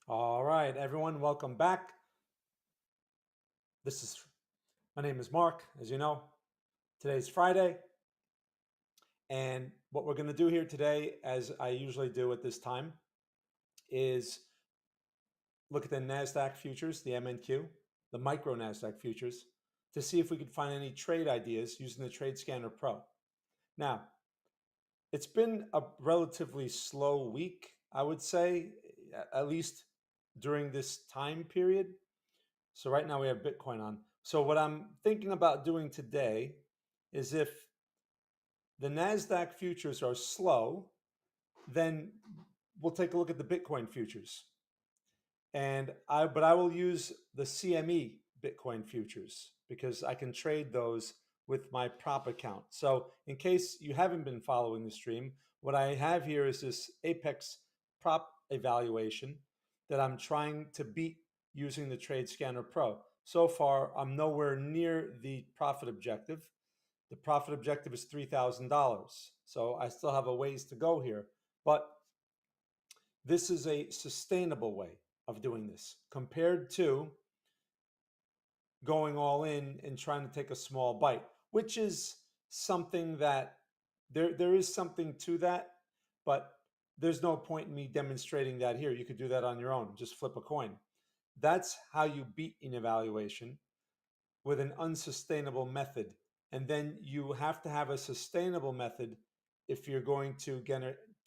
All right, everyone, welcome back. My name is Mark, as you know. Today's Friday, and what we're going to do here today, as I usually do at this time, is look at the NASDAQ futures, the MNQ, the micro NASDAQ futures, to see if we could find any trade ideas using the Trade Scanner Pro. Now, it's been a relatively slow week, I would say, at least during this time period. So right now we have Bitcoin on. So what I'm thinking about doing today is if the NASDAQ futures are slow, then we'll take a look at the Bitcoin futures. But I will use the CME Bitcoin futures because I can trade those with my prop account. So in case you haven't been following the stream, what I have here is this Apex prop evaluation that I'm trying to beat using the Trade Scanner Pro. So far, I'm nowhere near the profit objective. The profit objective is $3,000. So I still have a ways to go here, but this is a sustainable way of doing this compared to going all in and trying to take a small bite, which is something that there is something to that, but there's no point in me demonstrating that here. You could do that on your own, just flip a coin. That's how you beat an evaluation with an unsustainable method. And then you have to have a sustainable method if you're going to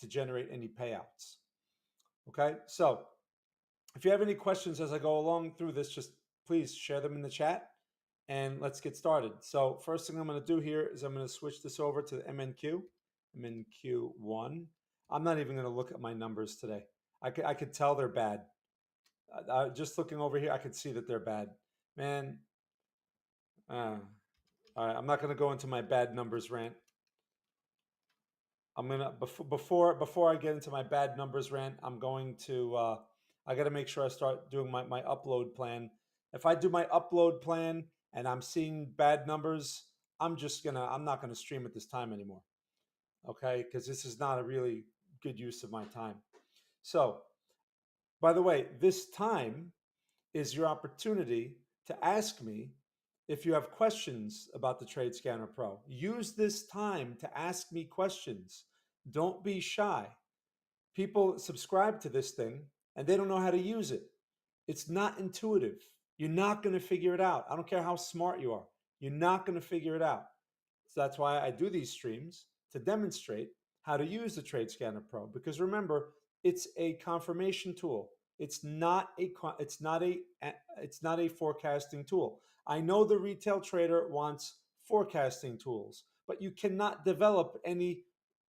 generate any payouts. Okay, so if you have any questions as I go along through this, just please share them in the chat and let's get started. So first thing I'm going to do here is I'm going to switch this over to the MNQ, MNQ1. I'm not even going to look at my numbers today. I could tell they're bad. Just looking over here, I could see that they're bad. Man, all right, I'm not going to go into my bad numbers rant. I'm gonna before I get into my bad numbers rant, I'm going to I got to make sure I start doing my upload plan. If I do my upload plan and I'm seeing bad numbers, I'm not gonna stream at this time anymore. Okay, because this is not a really good use of my time. So, by the way, this time is your opportunity to ask me if you have questions about the Trade Scanner Pro. Use this time to ask me questions. Don't be shy. People subscribe to this thing and they don't know how to use it. It's not intuitive. You're not going to figure it out. I don't care how smart you are. You're not going to figure it out. So that's why I do these streams to demonstrate how to use the Trade Scanner Pro. Because remember, it's a confirmation tool. It's not a forecasting tool. I know the retail trader wants forecasting tools, but you cannot develop any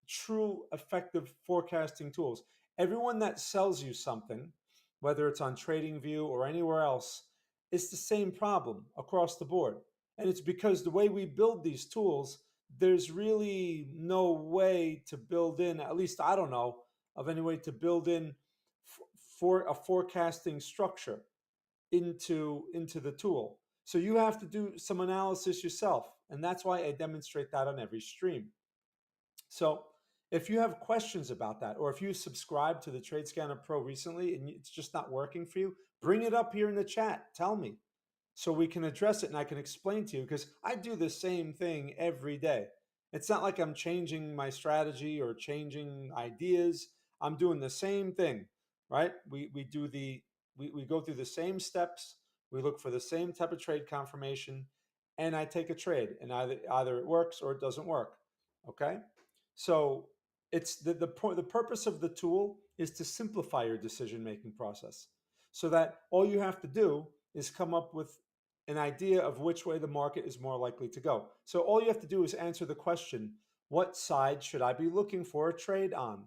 true effective forecasting tools. Everyone that sells you something, whether it's on TradingView or anywhere else, it's the same problem across the board. And it's because the way we build these tools, there's really no way to build in, at least I don't know of any way to build in for a forecasting structure into the tool. So you have to do some analysis yourself. And that's why I demonstrate that on every stream. So if you have questions about that, or if you subscribe to the Trade Scanner Pro recently and it's just not working for you, bring it up here in the chat. Tell me so we can address it and I can explain to you because I do the same thing every day. It's not like I'm changing my strategy or changing ideas. I'm doing the same thing, right? We go through the same steps. We look for the same type of trade confirmation, and I take a trade, and either it works or it doesn't work. Okay, so it's the purpose of the tool is to simplify your decision making process, so that all you have to do is come up with an idea of which way the market is more likely to go. So all you have to do is answer the question, what side should I be looking for a trade on?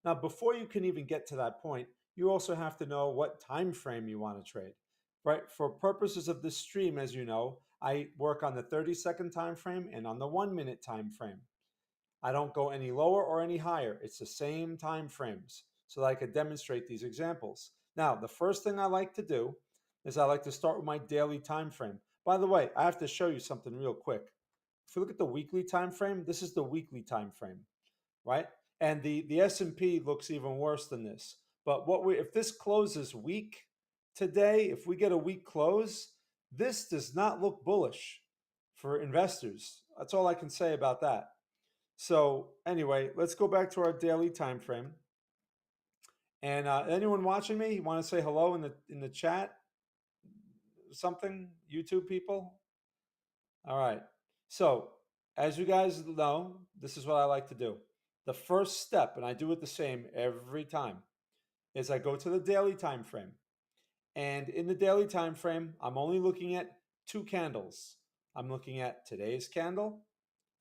Now, before you can even get to that point, you also have to know what time frame you want to trade. Right? For purposes of this stream, as you know, I work on the 30-second time frame and on the 1-minute time frame. I don't go any lower or any higher. It's the same time frames so that I could demonstrate these examples. Now, the first thing I like to do is I like to start with my daily time frame. By the way, I have to show you something real quick. If you look at the weekly time frame, this is the weekly time frame, right? And the S&P looks even worse than this. But if this closes weak today, if we get a weak close, this does not look bullish for investors. That's all I can say about that. So anyway, let's go back to our daily time frame. And anyone watching me, you want to say hello in the chat? Something, YouTube people? All right. So, as you guys know, this is what I like to do. The first step, and I do it the same every time, is I go to the daily time frame. And in the daily time frame, I'm only looking at two candles. I'm looking at today's candle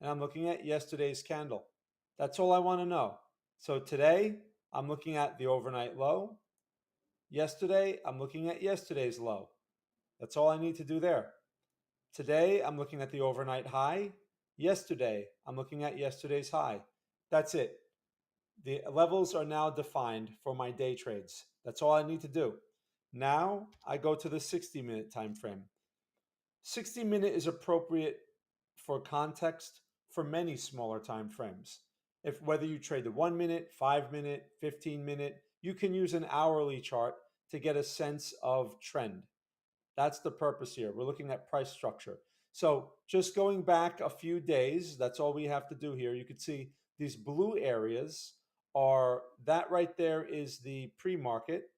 and I'm looking at yesterday's candle. That's all I want to know. So today, I'm looking at the overnight low. Yesterday, I'm looking at yesterday's low. That's all I need to do there. Today, I'm looking at the overnight high. Yesterday, I'm looking at yesterday's high. That's it. The levels are now defined for my day trades. That's all I need to do. Now, I go to the 60-minute time frame. 60-minute is appropriate for context for many smaller time frames. If whether you trade the 1 minute, 5 minute, 15 minute, you can use an hourly chart to get a sense of trend. That's the purpose here. We're looking at price structure. So just going back a few days, that's all we have to do here. You can see these blue areas are, that right there is the pre-market,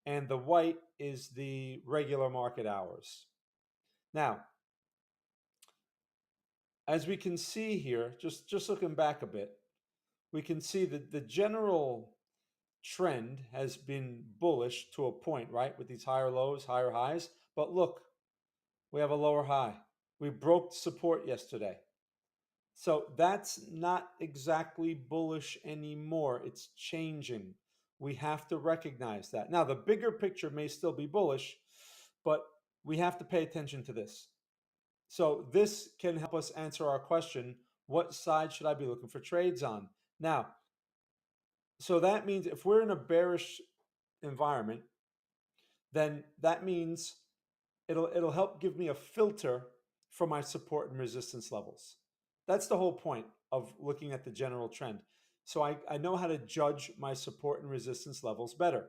and the white is the regular market hours. Now, as we can see here, just looking back a bit, we can see that the general trend has been bullish to a point, right? With these higher lows, higher highs. But look, we have a lower high. We broke support yesterday. So that's not exactly bullish anymore. It's changing. We have to recognize that. Now, the bigger picture may still be bullish, but we have to pay attention to this. So this can help us answer our question, what side should I be looking for trades on? Now, so that means if we're in a bearish environment, then that means it'll help give me a filter for my support and resistance levels. That's the whole point of looking at the general trend. So I know how to judge my support and resistance levels better.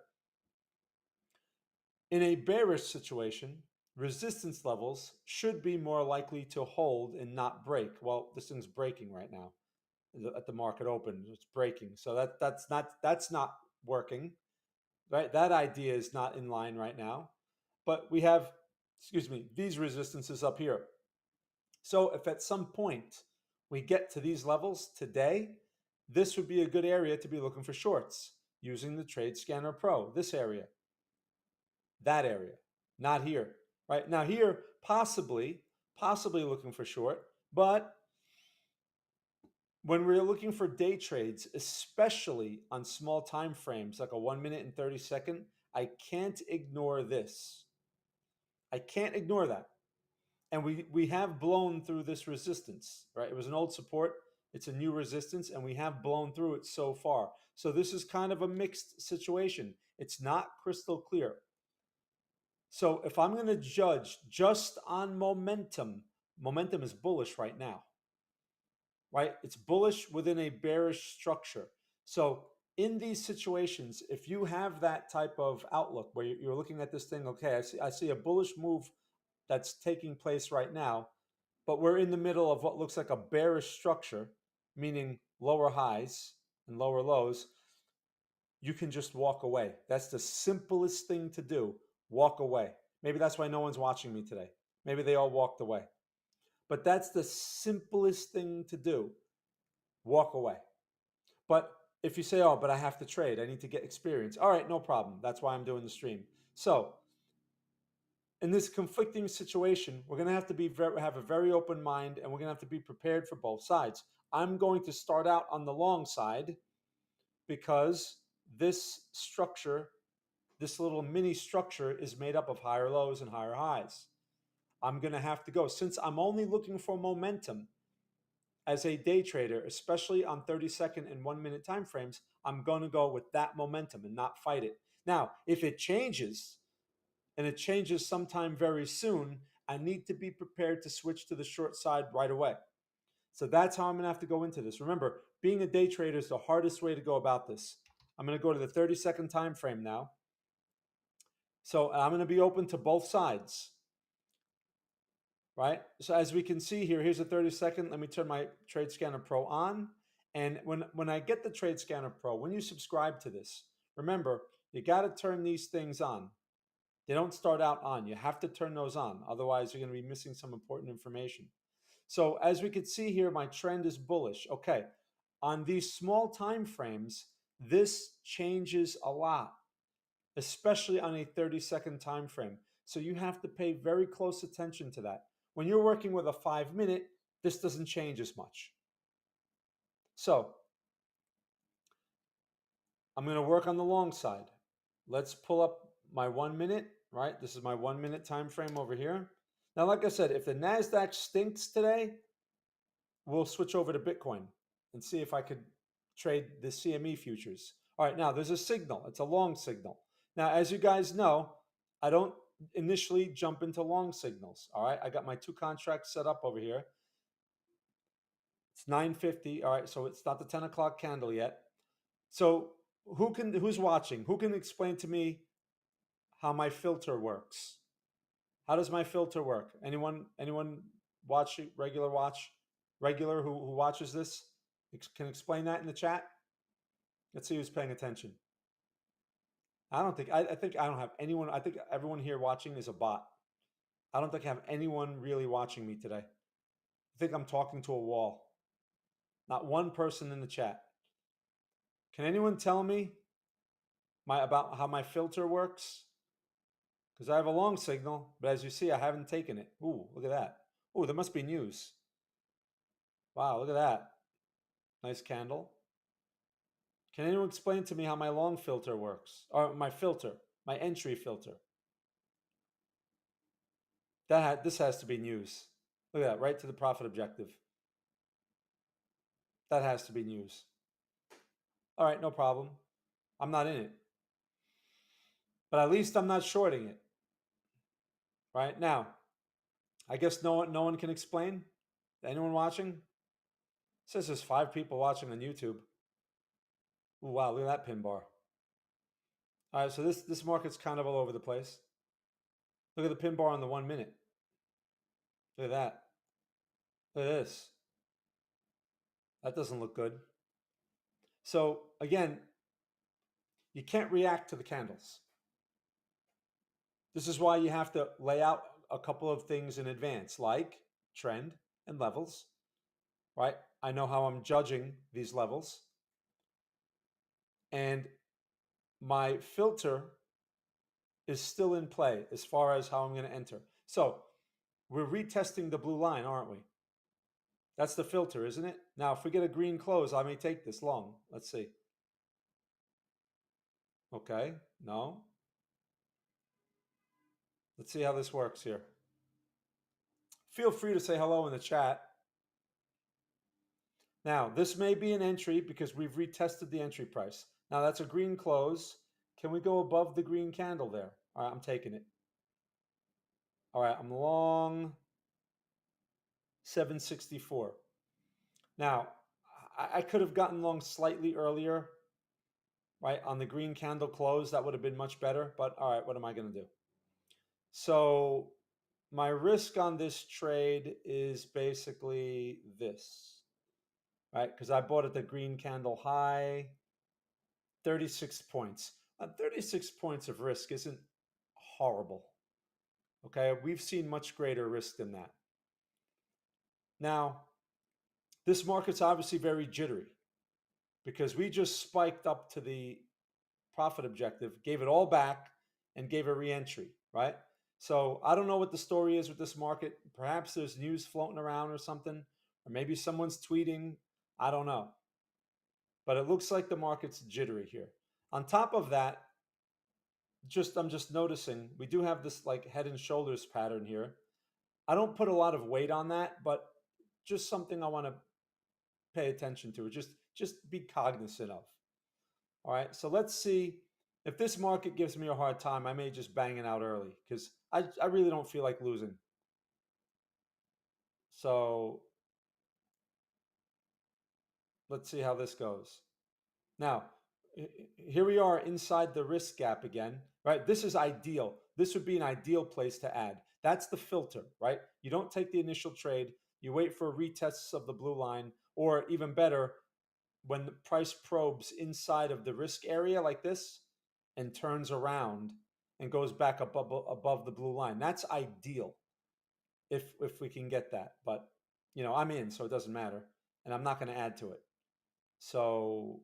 In a bearish situation, resistance levels should be more likely to hold and not break. Well, this thing's breaking right now at the market open. It's breaking. So that's not working. Right? That idea is not in line right now. But we have, excuse me, these resistances up here. So if at some point we get to these levels today, this would be a good area to be looking for shorts using the Trade Scanner Pro, this area, that area, not here. Right? Now here, possibly looking for short, but when we're looking for day trades, especially on small time frames like a 1 minute and 30-second, I can't ignore this. I can't ignore that. And we have blown through this resistance, right? It was an old support. It's a new resistance, and we have blown through it so far. So this is kind of a mixed situation. It's not crystal clear. So if I'm going to judge just on momentum, momentum is bullish right now, right? It's bullish within a bearish structure. So in these situations, if you have that type of outlook where you're looking at this thing, okay, I see a bullish move that's taking place right now, but we're in the middle of what looks like a bearish structure, meaning lower highs and lower lows, you can just walk away. That's the simplest thing to do. Walk away. Maybe that's why no one's watching me today. Maybe they all walked away. But that's the simplest thing to do. Walk away. But if you say, oh, but I have to trade, I need to get experience. All right, no problem. That's why I'm doing the stream. So in this conflicting situation, we're going to have to have a very open mind, and we're going to have to be prepared for both sides. I'm going to start out on the long side because this structure, this little mini structure, is made up of higher lows and higher highs. I'm going to have to go. Since I'm only looking for momentum as a day trader, especially on 30-second and 1 minute time frames, I'm going to go with that momentum and not fight it. Now, if it changes, and it changes sometime very soon, I need to be prepared to switch to the short side right away. So that's how I'm going to have to go into this. Remember, being a day trader is the hardest way to go about this. I'm going to go to the 30-second time frame now. So I'm going to be open to both sides, right? So as we can see here, here's a 30-second. Let me turn my Trade Scanner Pro on. And when I get the Trade Scanner Pro, when you subscribe to this, remember, you got to turn these things on. They don't start out on. You have to turn those on. Otherwise, you're going to be missing some important information. So as we can see here, my trend is bullish. Okay, on these small time frames, this changes a lot, especially on a 30-second time frame. So you have to pay very close attention to that. When you're working with a 5-minute, this doesn't change as much. So I'm going to work on the long side. Let's pull up my 1 minute, right? This is my 1 minute time frame over here. Now, like I said, if the NASDAQ stinks today, we'll switch over to Bitcoin and see if I could trade the CME futures. All right, now there's a signal. It's a long signal. Now, as you guys know, I don't initially jump into long signals. All right, I got my 2 contracts set up over here. It's 9:50. All right, so it's not the 10 o'clock candle yet. So who's watching? Who can explain to me how my filter works? How does my filter work? Anyone watch regular who watches this can explain that in the chat? Let's see who's paying attention. I don't think I think I don't have anyone. I think everyone here watching is a bot. I don't think I have anyone really watching me today. I think I'm talking to a wall. Not one person in the chat. Can anyone tell me about how my filter works? Because I have a long signal, but as you see, I haven't taken it. Ooh, look at that. Ooh, there must be news. Wow, look at that. Nice candle. Can anyone explain to me how my long filter works? Or my filter, my entry filter. This has to be news. Look at that, right to the profit objective. That has to be news. All right, no problem. I'm not in it. But at least I'm not shorting it. Right now, I guess no one can explain. Anyone watching? It says there's 5 people watching on YouTube. Ooh, wow, look at that pin bar. All right, so this market's kind of all over the place. Look at the pin bar on the 1 minute. Look at that. Look at this. That doesn't look good. So again, you can't react to the candles. This is why you have to lay out a couple of things in advance, like trend and levels, right? I know how I'm judging these levels. And my filter is still in play as far as how I'm going to enter. So we're retesting the blue line, aren't we? That's the filter, isn't it? Now, if we get a green close, I may take this long. Let's see. Okay, no. Let's see how this works here. Feel free to say hello in the chat. Now, this may be an entry because we've retested the entry price. Now, that's a green close. Can we go above the green candle there? All right, I'm taking it. All right, I'm long 764. Now, I could have gotten long slightly earlier, right? On the green candle close, that would have been much better. But all right, what am I going to do? So my risk on this trade is basically this, right? Because I bought at the green candle high, 36 points. 36 points of risk isn't horrible. Okay, we've seen much greater risk than that. Now, this market's obviously very jittery because we just spiked up to the profit objective, gave it all back, and gave a re-entry, right? So I don't know what the story is with this market. Perhaps there's news floating around or something, or maybe someone's tweeting. I don't know. But it looks like the market's jittery here. On top of that, I'm just noticing we do have this like head and shoulders pattern here. I don't put a lot of weight on that, but just something I want to pay attention to. Just be cognizant of. All right, so let's see if this market gives me a hard time. I may just bang it out early because I really don't feel like losing. So let's see how this goes. Now, here we are inside the risk gap again, right? This is ideal. This would be an ideal place to add. That's the filter, right? You don't take the initial trade. You wait for retests of the blue line, or even better, when the price probes inside of the risk area like this and turns around and goes back above the blue line. That's ideal if we can get that. But I'm in, so it doesn't matter, and I'm not going to add to it. So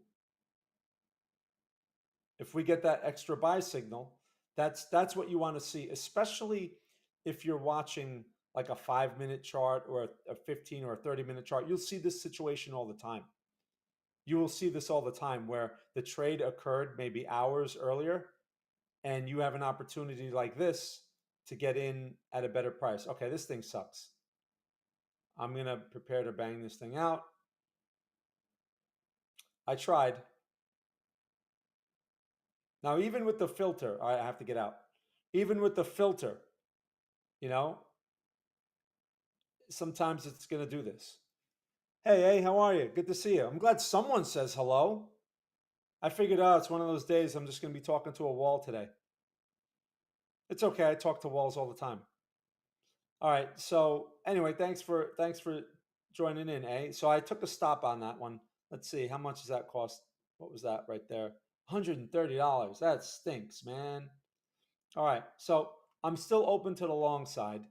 if we get that extra buy signal, that's what you want to see, especially if you're watching like a 5-minute chart or a 15 or a 30-minute chart. You'll see this situation all the time. You will see this all the time where the trade occurred maybe hours earlier and you have an opportunity like this to get in at a better price. Okay, this thing sucks. I'm going to prepare to bang this thing out. I tried. Now, even with the filter, all right, I have to get out. Even with the filter, you know, sometimes it's going to do this. Hey, how are you? Good to see you. I'm glad someone says hello. I figured out it's one of those days I'm just going to be talking to a wall today. It's okay. I talk to walls all the time. All right. So anyway, thanks for joining in, eh? So I took a stop on that one. Let's see, how much does that cost? What was that right there? $130. That stinks, man. All right. So I'm still open to the long side.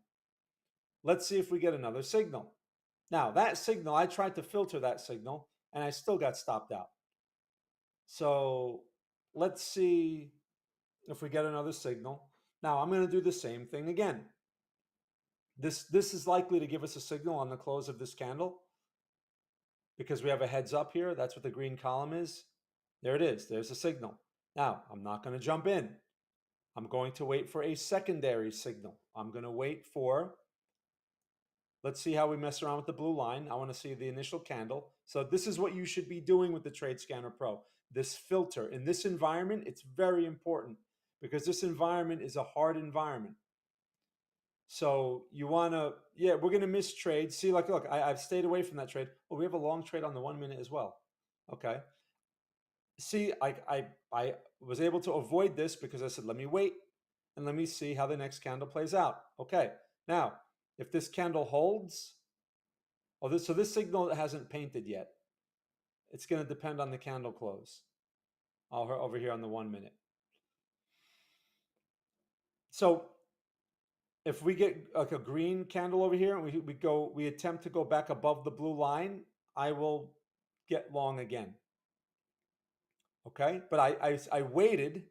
Let's see if we get another signal. Now, that signal, I tried to filter that signal and I still got stopped out. So let's see if we get another signal. Now, I'm going to do the same thing again. This is likely to give us a signal on the close of this candle because we have a heads up here. That's what the green column is. There it is. There's a signal. Now, I'm not going to jump in. I'm going to wait for a secondary signal. I'm going to wait for, let's see how we mess around with the blue line. I want to see the initial candle. So this is what you should be doing with the Trade Scanner Pro. This filter. In this environment, it's very important because this environment is a hard environment. So you want to, yeah, we're going to miss trades. See, like, look, I've stayed away from that trade. Oh, we have a long trade on the 1 minute as well. Okay. See, I was able to avoid this because I said, let me wait and let me see how the next candle plays out. Okay. Now, if this candle holds, so this signal hasn't painted yet. It's going to depend on the candle close over here on the 1 minute. So if we get like a green candle over here and we attempt to go back above the blue line, I will get long again. Okay, but I waited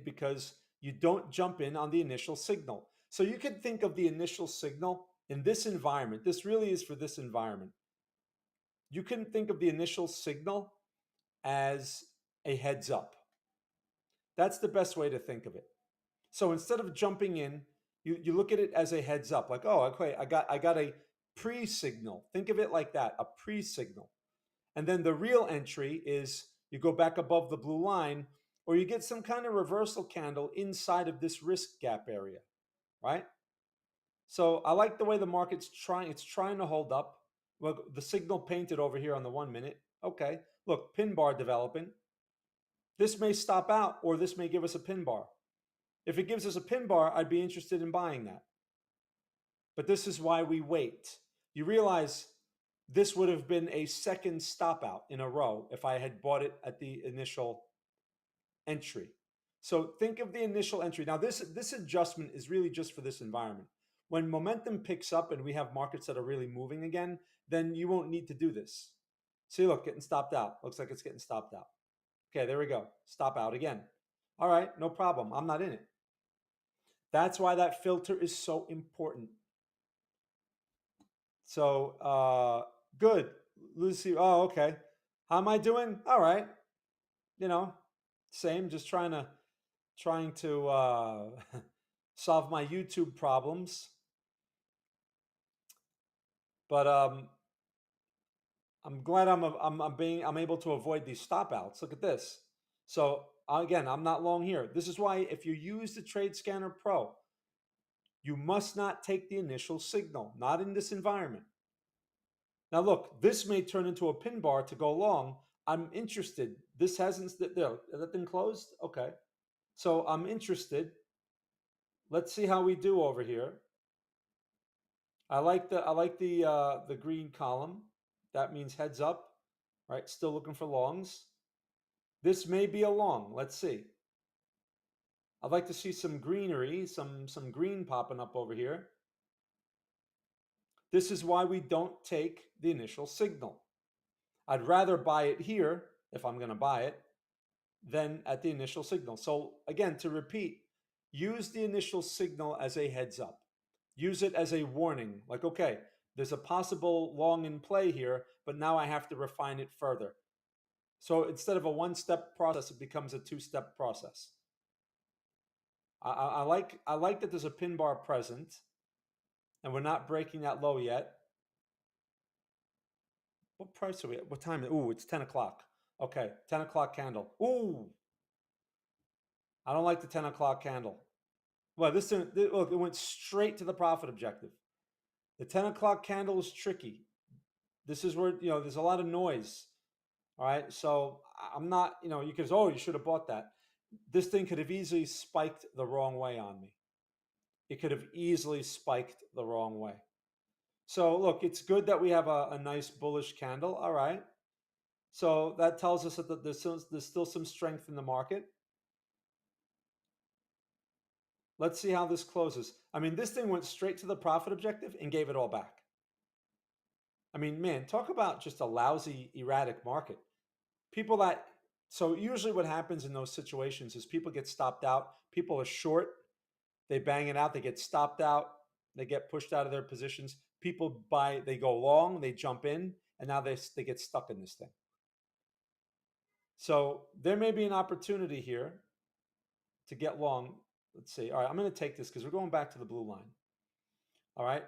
because you don't jump in on the initial signal. So you can think of the initial signal in this environment. This really is for this environment. You can think of the initial signal as a heads up. That's the best way to think of it. So instead of jumping in, you look at it as a heads up, like, oh, okay, I got a pre-signal. Think of it like that, a pre-signal. And then the real entry is you go back above the blue line, or you get some kind of reversal candle inside of this risk gap area, right? So I like the way the market's it's trying to hold up. Look, the signal painted over here on the 1 minute. Okay, look, pin bar developing. This may stop out, or this may give us a pin bar. If it gives us a pin bar, I'd be interested in buying that. But this is why we wait. You realize this would have been a second stop out in a row if I had bought it at the initial entry. So think of the initial entry. Now this adjustment is really just for this environment. When momentum picks up and we have markets that are really moving again, then you won't need to do this. See, look, getting stopped out. Looks like it's getting stopped out. Okay, there we go. Stop out again. All right, no problem. I'm not in it. That's why that filter is so important. So good, Lucy. Oh, okay. How am I doing? All right. Same. Just trying to solve my YouTube problems. But I'm glad I'm able to avoid these stop outs. Look at this. So again, I'm not long here. This is why if you use the Trade Scanner Pro, you must not take the initial signal, not in this environment. Now look, this may turn into a pin bar to go long. I'm interested. This hasn't there. That thing closed. Okay, so I'm interested. Let's see how we do over here. I like the green column. That means heads up, right? Still looking for longs. This may be a long. Let's see. I'd like to see some greenery, some green popping up over here. This is why we don't take the initial signal. I'd rather buy it here if I'm going to buy it than at the initial signal. So again, to repeat, use the initial signal as a heads up. Use it as a warning, like, okay, there's a possible long in play here, but now I have to refine it further. So instead of a one-step process, it becomes a two-step process. I like that there's a pin bar present, and we're not breaking that low yet. What price are we at? What time? Ooh, it's 10 o'clock. Okay, 10 o'clock candle. Ooh, I don't like the 10 o'clock candle. Well, look, it went straight to the profit objective. The 10 o'clock candle is tricky. This is where, there's a lot of noise. All right. So I'm not, you could, oh, you should have bought that. This thing could have easily spiked the wrong way on me. It could have easily spiked the wrong way. So look, it's good that we have a nice bullish candle. All right. So that tells us that there's still some strength in the market. Let's see how this closes. I mean, this thing went straight to the profit objective and gave it all back. I mean, man, talk about just a lousy, erratic market. People that, so usually what happens in those situations is people get stopped out. People are short, they bang it out, they get stopped out, they get pushed out of their positions. People buy, they go long, they jump in, and now they get stuck in this thing. So there may be an opportunity here to get long. Let's see. All right, I'm going to take this because we're going back to the blue line. All right.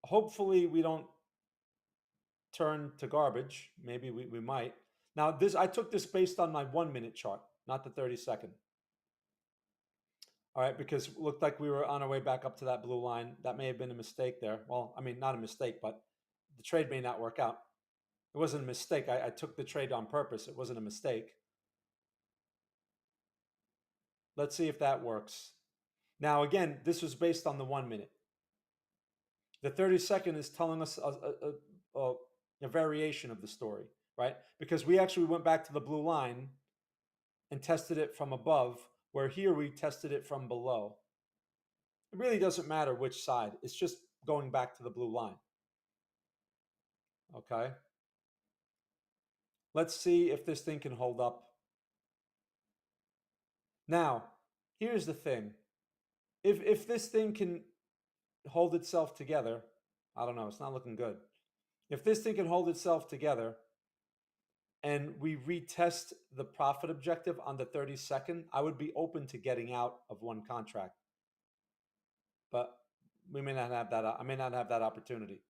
Hopefully we don't turn to garbage. Maybe we might. Now I took this based on my 1 minute chart, not the 30-second. All right, because it looked like we were on our way back up to that blue line. That may have been a mistake there. Well, I mean, not a mistake, but the trade may not work out. It wasn't a mistake. I took the trade on purpose. It wasn't a mistake. Let's see if that works. Now, again, this was based on the 1 minute. The 30-second is telling us a variation of the story, right? Because we actually went back to the blue line and tested it from above, where here we tested it from below. It really doesn't matter which side. It's just going back to the blue line. Okay. Let's see if this thing can hold up. Now, here's the thing. If this thing can hold itself together, I don't know, it's not looking good. If this thing can hold itself together and we retest the profit objective on the 30-second, I would be open to getting out of one contract. But we may not have that. I may not have that opportunity.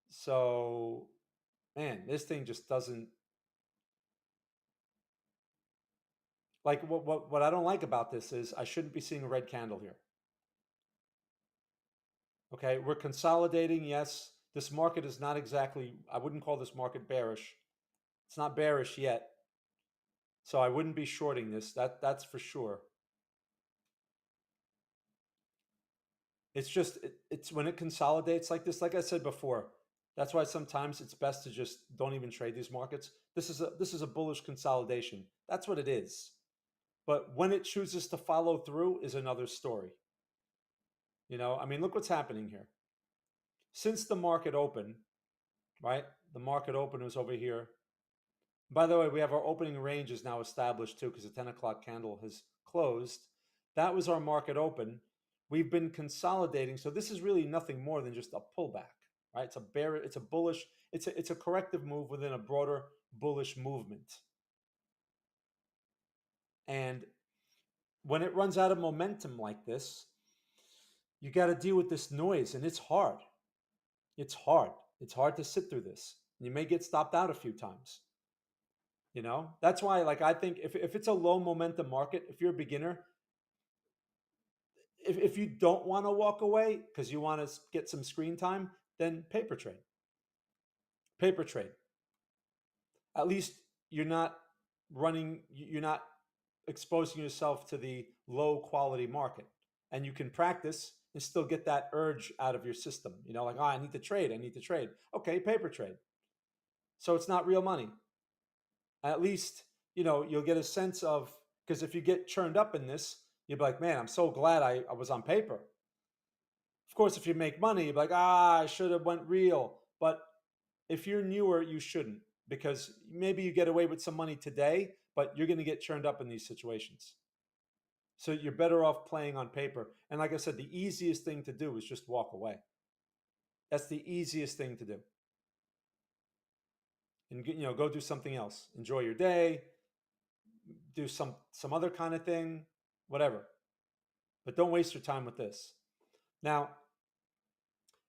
So, man, this thing just doesn't, like, what I don't like about this is I shouldn't be seeing a red candle here. Okay, we're consolidating. Yes, this market is not exactly, I wouldn't call this market bearish. It's not bearish yet. So I wouldn't be shorting this. That's for sure. It's just it's when it consolidates like this, like I said before, that's why sometimes it's best to just don't even trade these markets. This is a bullish consolidation. That's what it is. But when it chooses to follow through is another story. I mean, look what's happening here. Since the market open, right? The market open was over here. By the way, we have our opening range is now established too because the 10 o'clock candle has closed. That was our market open. We've been consolidating. So this is really nothing more than just a pullback, right? It's a bullish, it's a corrective move within a broader bullish movement. And when it runs out of momentum like this, you got to deal with this noise, and it's hard. It's hard. It's hard to sit through this. You may get stopped out a few times. That's why, like, I think if it's a low momentum market, if you're a beginner, if you don't want to walk away because you want to get some screen time, then paper trade. Paper trade. At least you're not you're not exposing yourself to the low quality market. And you can practice and still get that urge out of your system. Like, oh, I need to trade. I need to trade. Okay, paper trade. So it's not real money. At least, you'll get a sense of, because if you get churned up in this, you'll be like, man, I'm so glad I was on paper. Of course, if you make money, you're like, I should have went real. But if you're newer, you shouldn't, because maybe you get away with some money today, but you're going to get churned up in these situations. So you're better off playing on paper. And like I said, the easiest thing to do is just walk away. That's the easiest thing to do. And go do something else. Enjoy your day. Do some other kind of thing, whatever. But don't waste your time with this. Now,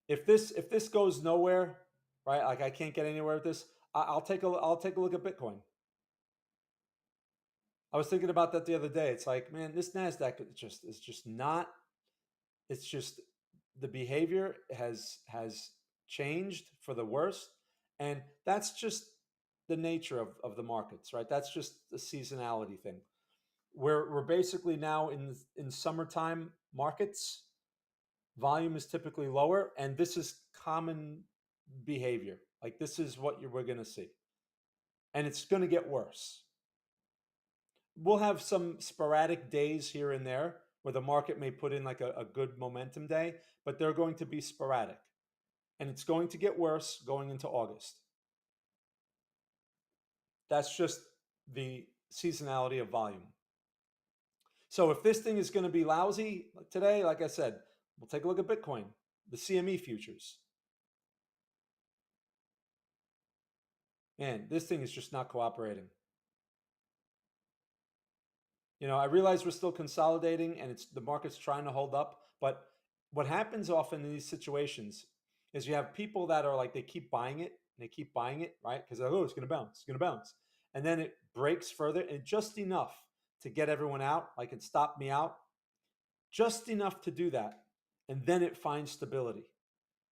if this goes nowhere, right? Like I can't get anywhere with this. I'll take a look at Bitcoin. I was thinking about that the other day. It's like, man, this NASDAQ is just not. It's just the behavior has changed for the worse, and that's just the nature of the markets, right? That's just the seasonality thing. We're basically now in summertime markets. Volume is typically lower, and this is common behavior. Like this is what we're going to see, and it's going to get worse. We'll have some sporadic days here and there where the market may put in like a good momentum day, but they're going to be sporadic. And it's going to get worse going into August. That's just the seasonality of volume. So if this thing is going to be lousy today, like I said, we'll take a look at Bitcoin, the CME futures. Man, this thing is just not cooperating. I realize we're still consolidating and the market's trying to hold up, but what happens often in these situations is you have people that are like, they keep buying it and they keep buying it, right? Because oh, it's going to bounce, it's going to bounce. And then it breaks further and just enough to get everyone out, like it stopped me out, just enough to do that. And then it finds stability,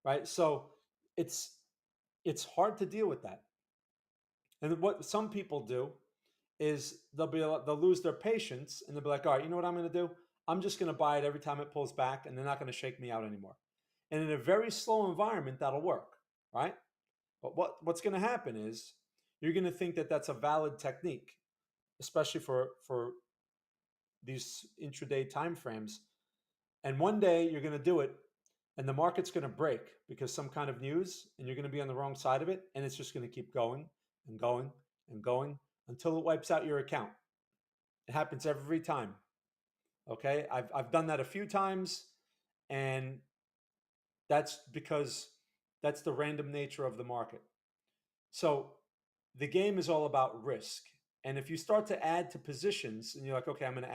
right? So it's hard to deal with that. And what some people do is they'll lose their patience and they'll be like, all right, you know what I'm going to do? I'm just going to buy it every time it pulls back, and they're not going to shake me out anymore. And in a very slow environment, that'll work, right? But what's going to happen is you're going to think that that's a valid technique, especially for these intraday time frames. And one day you're going to do it, and the market's going to break because some kind of news, and you're going to be on the wrong side of it, and it's just going to keep going and going and going until it wipes out your account. It happens every time. Okay, I've done that a few times, and that's because that's the random nature of the market. So the game is all about risk. And if you start to add to positions and you're like, okay, I'm going to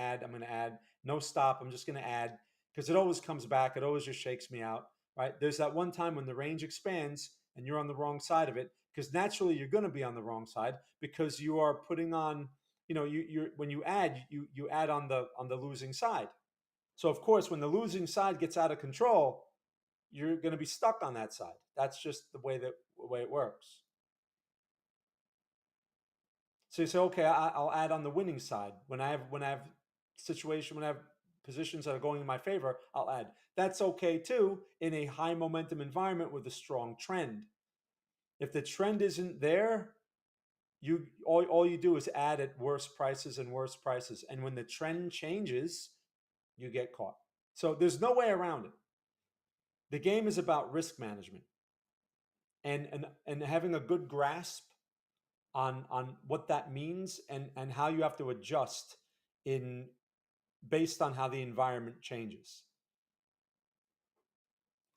add, no stop, I'm just going to add, because it always comes back, it always just shakes me out, right? There's that one time when the range expands and you're on the wrong side of it, because naturally you're going to be on the wrong side because you are putting on, you're when you add, you add on the losing side. So of course, when the losing side gets out of control, you're going to be stuck on that side. That's just the way it works. So you say, okay, I'll add on the winning side. When I have situation, when I have positions that are going in my favor, I'll add. That's okay too in a high momentum environment with a strong trend. If the trend isn't there, all you do is add at worse prices and worse prices. And when the trend changes, you get caught. So there's no way around it. The game is about risk management and having a good grasp on what that means and how you have to adjust in based on how the environment changes.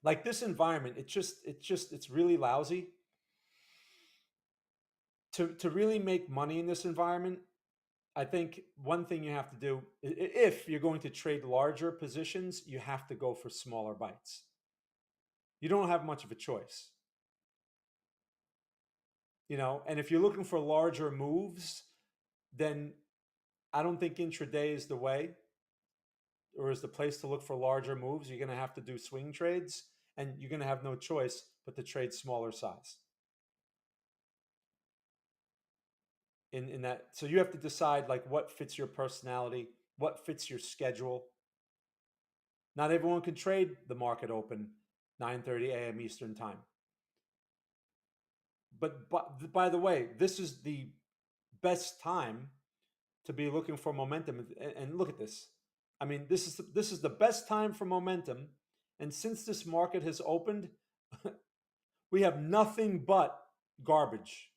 Like this environment, it's really lousy. To really make money in this environment, I think one thing you have to do, if you're going to trade larger positions, you have to go for smaller bites. You don't have much of a choice. And if you're looking for larger moves, then I don't think intraday is the way or is the place to look for larger moves. You're going to have to do swing trades, and you're going to have no choice but to trade smaller size. in that. So you have to decide like what fits your personality, what fits your schedule. Not everyone can trade the market open 9:30 a.m. Eastern time. But by the way, this is the best time to be looking for momentum. And look at this. I mean, this is the best time for momentum. And since this market has opened, we have nothing but garbage.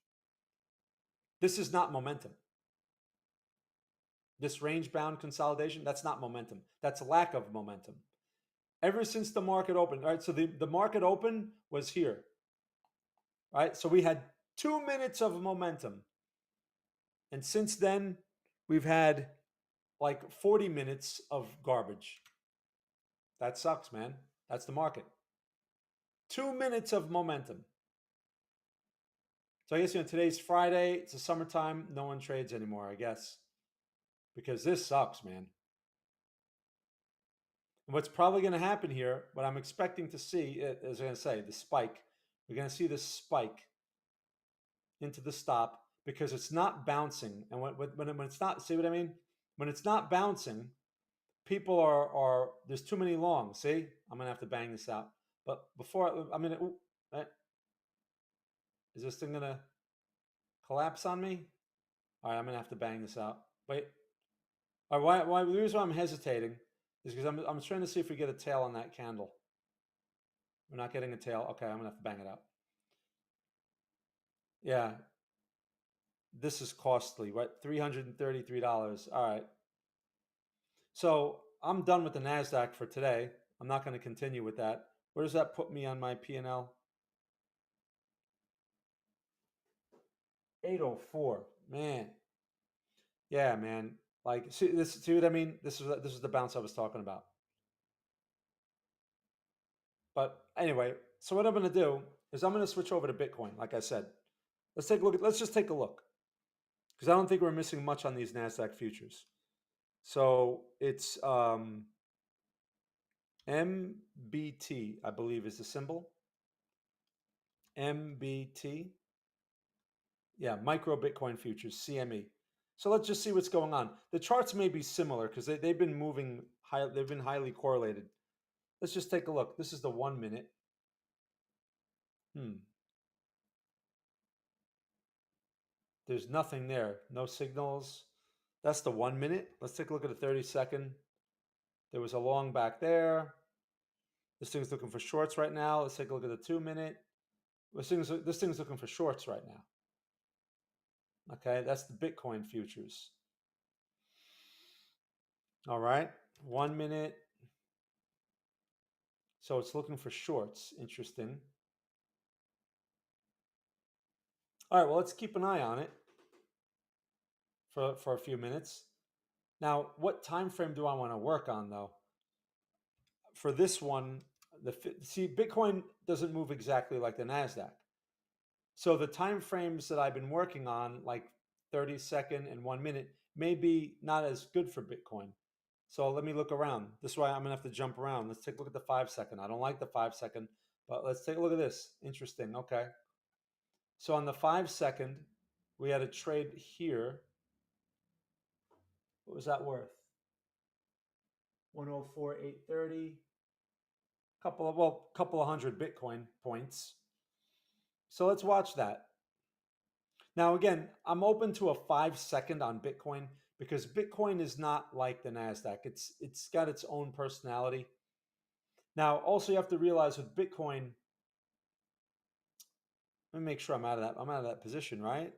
This is not momentum. This range bound consolidation, that's not momentum. That's lack of momentum. Ever since the market opened, all right? So the market open was here, right? So we had 2 minutes of momentum. And since then, we've had like 40 minutes of garbage. That sucks, man. That's the market. 2 minutes of momentum. So I guess today's Friday. It's the summertime. No one trades anymore, I guess, because this sucks, man. And what's probably going to happen here, what I'm expecting to see, as I'm going to say, the spike. We're going to see this spike into the stop because it's not bouncing. And when it's not, see what I mean? When it's not bouncing, people are there's too many longs. See, I'm gonna have to bang this out. But before I'm gonna, is this thing gonna collapse on me? All right, I'm gonna have to bang this out. Wait. All right, why? The reason why I'm hesitating is because I'm trying to see if we get a tail on that candle. We're not getting a tail. Okay, I'm gonna have to bang it out. Yeah, this is costly. What? $333. All right. So I'm done with the NASDAQ for today. I'm not going to continue with that. Where does that put me on my P&L? 804. Man. Yeah, man. Like, see what I mean? This is the bounce I was talking about. But anyway, so what I'm going to do is I'm going to switch over to Bitcoin, like I said. Let's just take a look. Because I don't think we're missing much on these NASDAQ futures. So it's MBT, I believe is the symbol. MBT. Yeah, micro Bitcoin futures, CME. So let's just see what's going on. The charts may be similar because they've been moving high, they've been highly correlated. Let's just take a look. This is the 1 minute. There's nothing there. No signals. That's the 1 minute. Let's take a look at the 30-second. There was a long back there. This thing's looking for shorts right now. Let's take a look at the 2 minute. This thing's looking for shorts right now. Okay, that's the Bitcoin futures. All right, 1 minute. So it's looking for shorts. Interesting. All right, well, let's keep an eye on it for a few minutes. Now, what time frame do I want to work on, though? For this one, see, Bitcoin doesn't move exactly like the NASDAQ. So the time frames that I've been working on, like 30-second and 1 minute, may be not as good for Bitcoin. So let me look around. This is why I'm going to have to jump around. Let's take a look at the 5-second. I don't like the 5-second, but let's take a look at this. Interesting. Okay. So on the 5-second, we had a trade here. What was that worth? 104,830. Couple of hundred Bitcoin points. So let's watch that. Now, again, I'm open to a 5-second on Bitcoin because Bitcoin is not like the NASDAQ. It's got its own personality. Now, also you have to realize with Bitcoin, let me make sure I'm out of that position, right?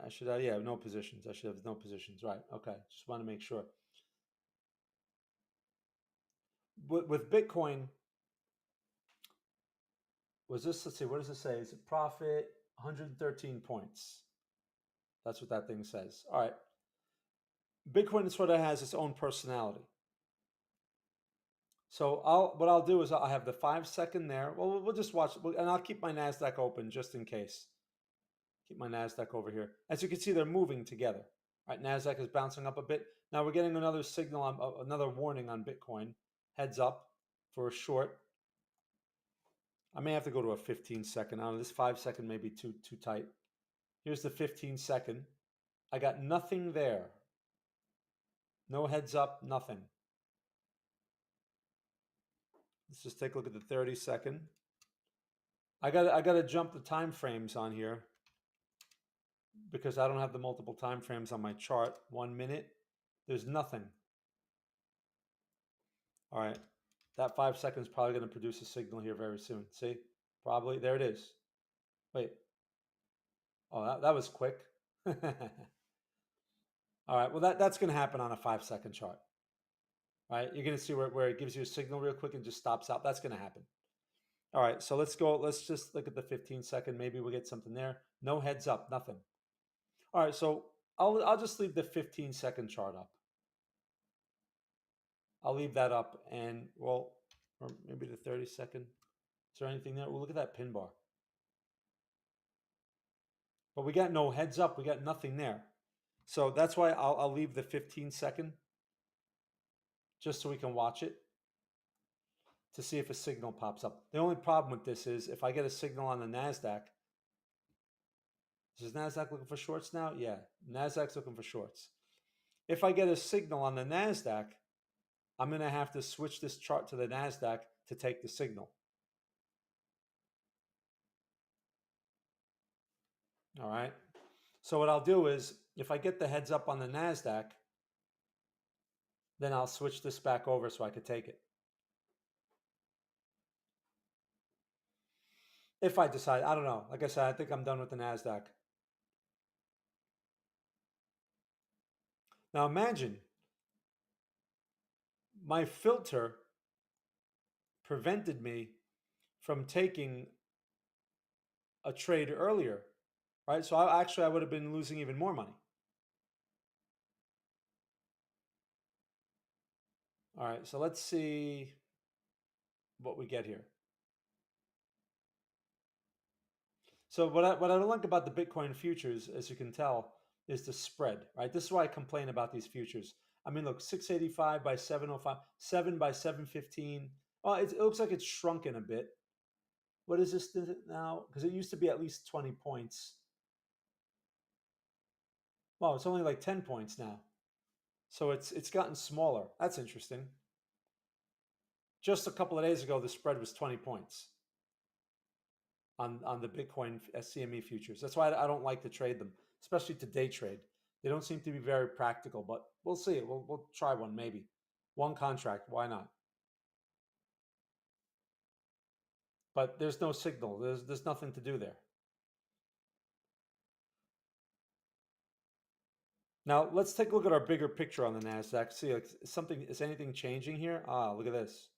I should have, yeah, no positions. I should have no positions, right? Okay, just want to make sure. With Bitcoin, was this, let's see, what does it say? Is it profit? 113 points. That's what that thing says. All right. Bitcoin sort of has its own personality. So what I'll do is I'll have the 5-second there. Well, we'll just watch, and I'll keep my NASDAQ open just in case. Keep my NASDAQ over here. As you can see, they're moving together. All right, NASDAQ is bouncing up a bit. Now we're getting another signal, another warning on Bitcoin. Heads up for a short. I may have to go to a 15-second. I don't know, this 5-second may be too tight. Here's the 15-second. I got nothing there. No heads up, nothing. Let's just take a look at the 30-second. I gotta jump the time frames on here because I don't have the multiple time frames on my chart. 1 minute, there's nothing. All right, that 5 seconds is probably going to produce a signal here very soon. See, probably there it is. Wait, oh that was quick. All right, well that's going to happen on a 5-second chart. All right, you're going to see where it gives you a signal real quick and just stops out. That's going to happen. All right, so let's go. Let's just look at the 15-second. Maybe we'll get something there. No heads up, nothing. All right, so I'll just leave the 15-second chart up. I'll leave that up, and well, or maybe the 30-second. Is there anything there? Well, look at that pin bar. But we got no heads up. We got nothing there. So that's why I'll leave the 15-second just so we can watch it to see if a signal pops up. The only problem with this is if I get a signal on the NASDAQ, is NASDAQ looking for shorts now? Yeah, NASDAQ's looking for shorts. If I get a signal on the NASDAQ, I'm going to have to switch this chart to the NASDAQ to take the signal. All right. So what I'll do is if I get the heads up on the NASDAQ, then I'll switch this back over so I could take it. If I decide, I don't know. Like I said, I think I'm done with the NASDAQ. Now imagine my filter prevented me from taking a trade earlier, right? So I would have been losing even more money. All right, so let's see what we get here. So what I don't like about the Bitcoin futures, as you can tell, is the spread, right? This is why I complain about these futures. I mean, look, 685 by 705, 7 by 715. Oh, it looks like it's shrunken a bit. What is this now? Because it used to be at least 20 points. Well, it's only like 10 points now. So it's gotten smaller. That's interesting. Just a couple of days ago, the spread was 20 points on the Bitcoin CME futures. That's why I don't like to trade them, especially to day trade. They don't seem to be very practical, but we'll see. We'll try one maybe. One contract, why not? But there's no signal. There's nothing to do there. Now let's take a look at our bigger picture on the NASDAQ. See, like, is anything changing here? Ah, look at this.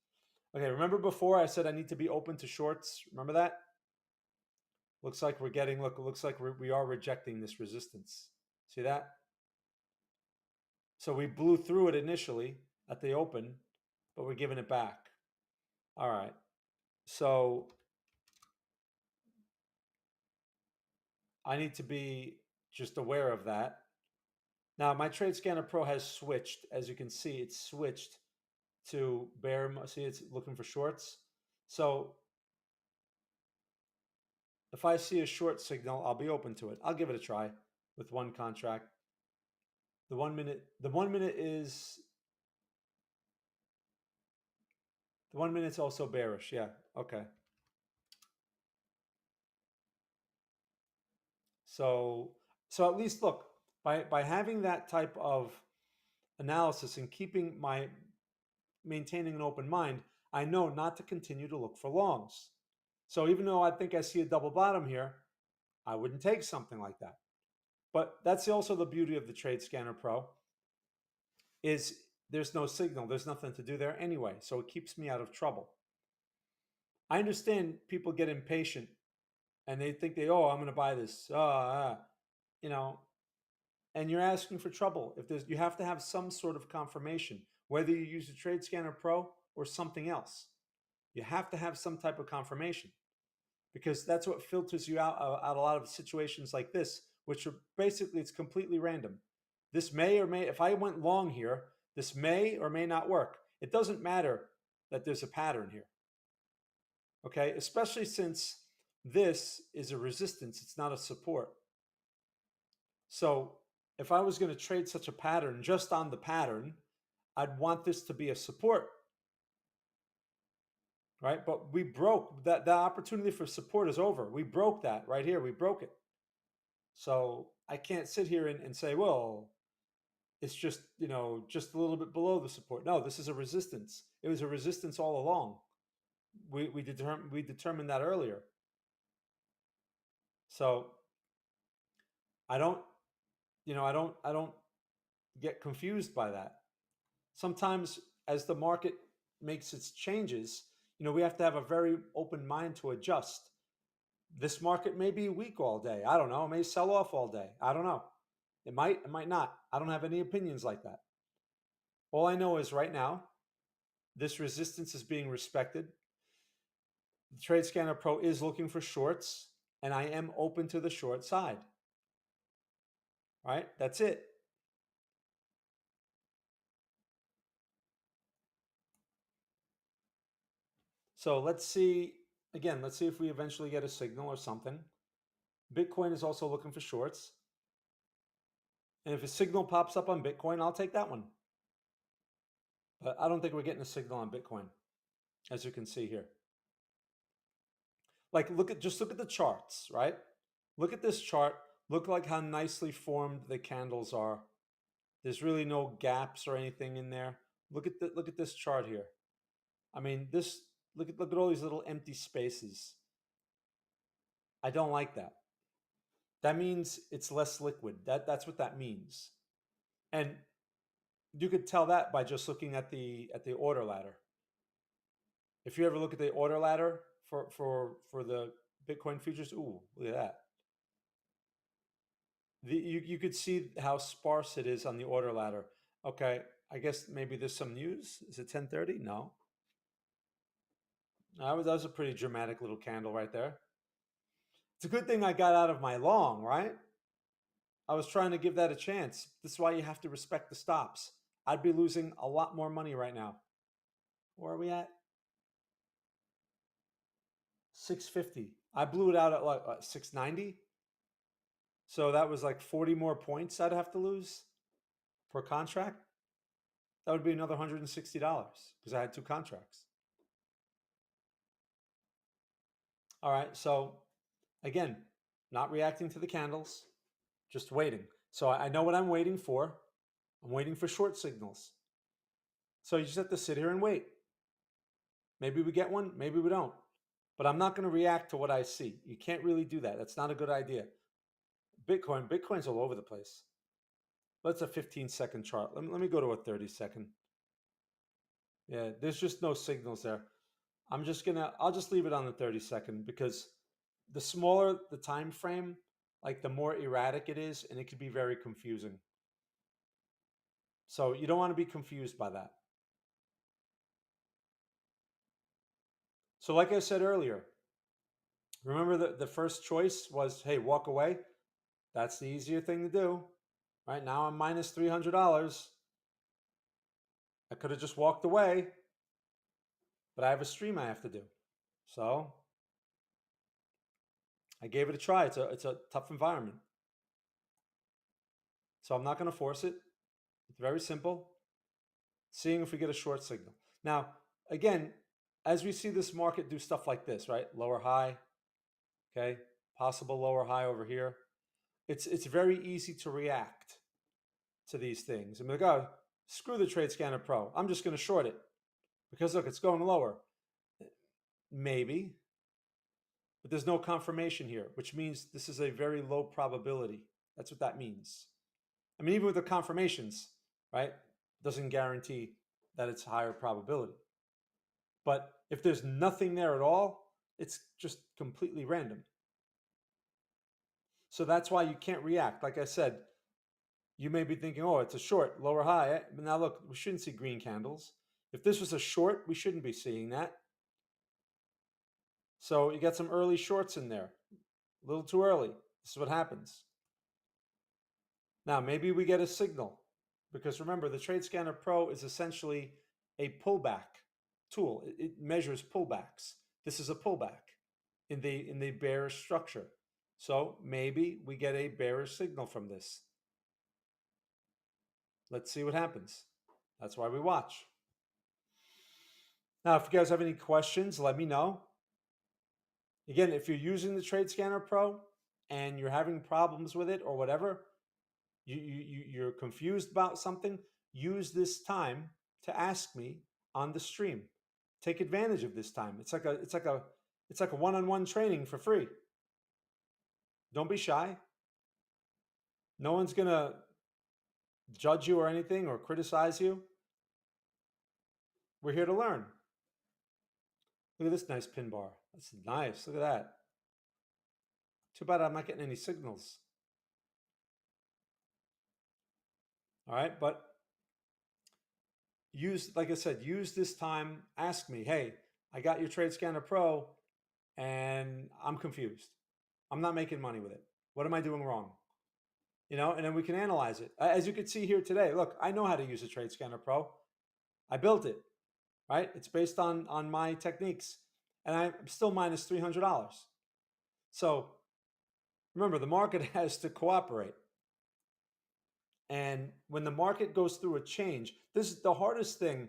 Okay, remember before I said I need to be open to shorts? Remember that? Looks like we're getting, looks like we are rejecting this resistance. See that? So we blew through it initially at the open, but we're giving it back. All right. So I need to be just aware of that. Now my Trade Scanner Pro has switched. As you can see, it's switched to bear. See, it's looking for shorts. So if I see a short signal, I'll be open to it. I'll give it a try with one contract. The 1 minute is, the 1 minute's also bearish. Yeah. Okay. So at least look, by having that type of analysis and maintaining an open mind, I know not to continue to look for longs. So even though I think I see a double bottom here, I wouldn't take something like that. But that's also the beauty of the Trade Scanner Pro is there's no signal. There's nothing to do there anyway. So it keeps me out of trouble. I understand people get impatient and they think I'm going to buy this. You know, and you're asking for trouble. You have to have some sort of confirmation, whether you use a Trade Scanner Pro or something else. You have to have some type of confirmation because that's what filters you out a lot of situations like this, which are basically, it's completely random. This may or may, if I went long here, this may or may not work. It doesn't matter that there's a pattern here. Okay, especially since this is a resistance, it's not a support. So if I was going to trade such a pattern just on the pattern, I'd want this to be a support, right? But we broke that. The opportunity for support is over. We broke that right here. We broke it. So I can't sit here and say, well, it's just, just a little bit below the support. No, this is a resistance. It was a resistance all along. We determined that earlier. So I don't, I don't get confused by that. Sometimes as the market makes its changes, we have to have a very open mind to adjust. This market may be weak all day. I don't know. It may sell off all day. I don't know. It might not. I don't have any opinions like that. All I know is right now, this resistance is being respected. The Trade Scanner Pro is looking for shorts, and I am open to the short side. Right? That's it. So let's see, again, let's see if we eventually get a signal or something. Bitcoin is also looking for shorts. And if a signal pops up on Bitcoin, I'll take that one. But I don't think we're getting a signal on Bitcoin, as you can see here. Like, just look at the charts, right? Look at this chart. Look like how nicely formed the candles are. There's really no gaps or anything in there. Look at this chart here. I mean, look at all these little empty spaces. I don't like that. That means it's less liquid. That's what that means. And you could tell that by just looking at the order ladder. If you ever look at the order ladder for the Bitcoin futures, ooh, look at that. You could see how sparse it is on the order ladder. Okay, I guess maybe there's some news. Is it 10:30? No. That was a pretty dramatic little candle right there. It's a good thing I got out of my long, right? I was trying to give that a chance. This is why you have to respect the stops. I'd be losing a lot more money right now. Where are we at? 650. I blew it out at like 690. So that was like 40 more points I'd have to lose per contract. That would be another $160 because I had two contracts. All right. So again, not reacting to the candles, just waiting. So I know what I'm waiting for. I'm waiting for short signals. So you just have to sit here and wait. Maybe we get one, maybe we don't. But I'm not going to react to what I see. You can't really do that. That's not a good idea. Bitcoin's all over the place. That's a 15-second chart. Let me go to a 30-second. Yeah, there's just no signals there. I'll just leave it on the 30-second because the smaller the time frame, like the more erratic it is, and it could be very confusing. So you don't want to be confused by that. So like I said earlier, remember the first choice was, hey, walk away. That's the easier thing to do. Right now I'm minus $300. I could have just walked away, but I have a stream I have to do. So I gave it a try. It's a tough environment. So I'm not going to force it. It's very simple. Seeing if we get a short signal. Now, again, as we see this market do stuff like this, right? Lower high, okay? Possible lower high over here. It's very easy to react to these things. I'm like, oh, screw the Trade Scanner Pro. I'm just going to short it because look, it's going lower. Maybe, but there's no confirmation here, which means this is a very low probability. That's what that means. I mean, even with the confirmations, right, doesn't guarantee that it's higher probability. But if there's nothing there at all, it's just completely random. So that's why you can't react. Like I said, you may be thinking, oh, it's a short, lower high. But now look, we shouldn't see green candles. If this was a short, we shouldn't be seeing that. So you got some early shorts in there. A little too early. This is what happens. Now, maybe we get a signal. Because remember, the Trade Scanner Pro is essentially a pullback tool. It measures pullbacks. This is a pullback in the bearish structure. So maybe we get a bearish signal from this. Let's see what happens. That's why we watch. Now, if you guys have any questions, let me know. Again, if you're using the Trade Scanner Pro and you're having problems with it or whatever, you're confused about something, use this time to ask me on the stream. Take advantage of this time. It's like a one-on-one training for free. Don't be shy. No one's gonna judge you or anything or criticize you. We're here to learn. Look at this nice pin bar. That's nice. Look at that. Too bad I'm not getting any signals. All right, but like I said, use this time. Ask me, hey, I got your Trade Scanner Pro and I'm confused. I'm not making money with it. What am I doing wrong? And then we can analyze it. As you can see here today, look, I know how to use a Trade Scanner Pro. I built it, right? It's based on my techniques, and I'm still minus $300. So remember, the market has to cooperate. And when the market goes through a change, this is the hardest thing,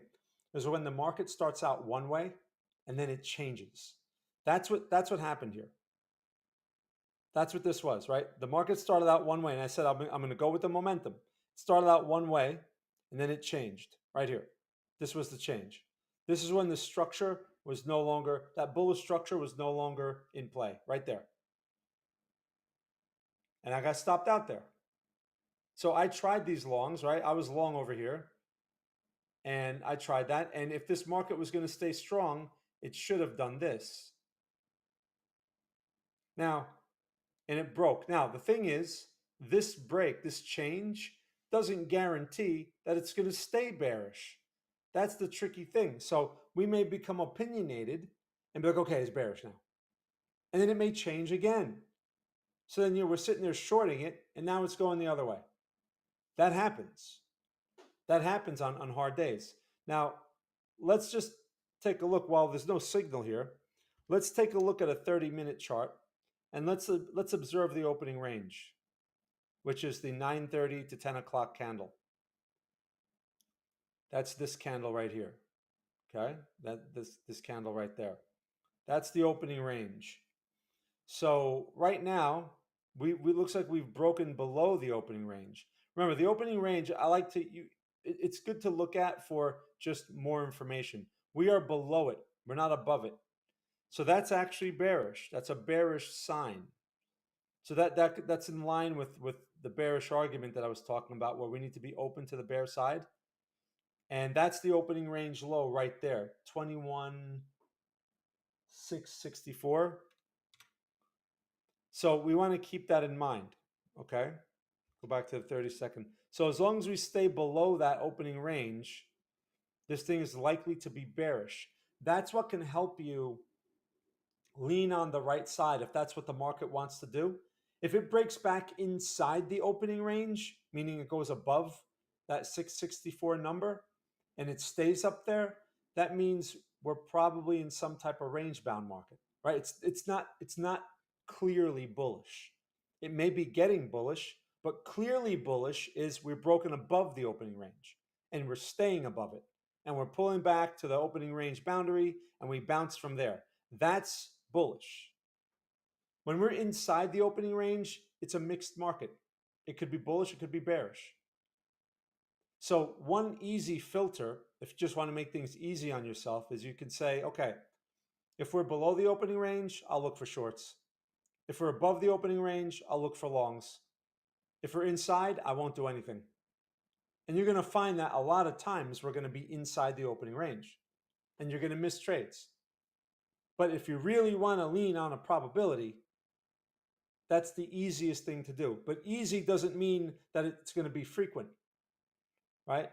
is when the market starts out one way and then it changes. That's what happened here. That's what this was, right? The market started out one way, and I said, I'm going to go with the momentum. It started out one way, and then it changed right here. This was the change. This is when the structure was no longer, that bullish structure was no longer in play, right there. And I got stopped out there. So I tried these longs, right? I was long over here, and I tried that. And if this market was going to stay strong, it should have done this. Now, and it broke. Now, the thing is, this break, this change, doesn't guarantee that it's going to stay bearish. That's the tricky thing. So we may become opinionated and be like, okay, it's bearish now. And then it may change again. So then we're sitting there shorting it, and now it's going the other way. That happens. That happens on hard days. Now, let's just take a look. While there's no signal here, let's take a look at a 30-minute chart. And let's observe the opening range, which is the 9:30 to 10 o'clock candle. That's this candle right here. Okay, this candle right there. That's the opening range. So right now, we looks like we've broken below the opening range. Remember, the opening range, I like to it's good to look at for just more information. We are below it. We're not above it. So that's actually bearish. That's a bearish sign. So that's in line with the bearish argument that I was talking about, where we need to be open to the bear side. And that's the opening range low right there, 21,664. So we want to keep that in mind, okay? Go back to the 30-second. So as long as we stay below that opening range, this thing is likely to be bearish. That's what can help you lean on the right side if that's what the market wants to do. If it breaks back inside the opening range, meaning it goes above that 664 number and it stays up there, that means we're probably in some type of range bound market, right? It's not clearly bullish. It may be getting bullish, but clearly bullish is we're broken above the opening range and we're staying above it. And we're pulling back to the opening range boundary and we bounce from there. That's bullish. When we're inside the opening range, it's a mixed market. It could be bullish, it could be bearish. So one easy filter, if you just want to make things easy on yourself, is you can say, okay, if we're below the opening range, I'll look for shorts. If we're above the opening range, I'll look for longs. If we're inside, I won't do anything. And you're going to find that a lot of times we're going to be inside the opening range and you're going to miss trades. But if you really want to lean on a probability, that's the easiest thing to do. But easy doesn't mean that it's going to be frequent, right?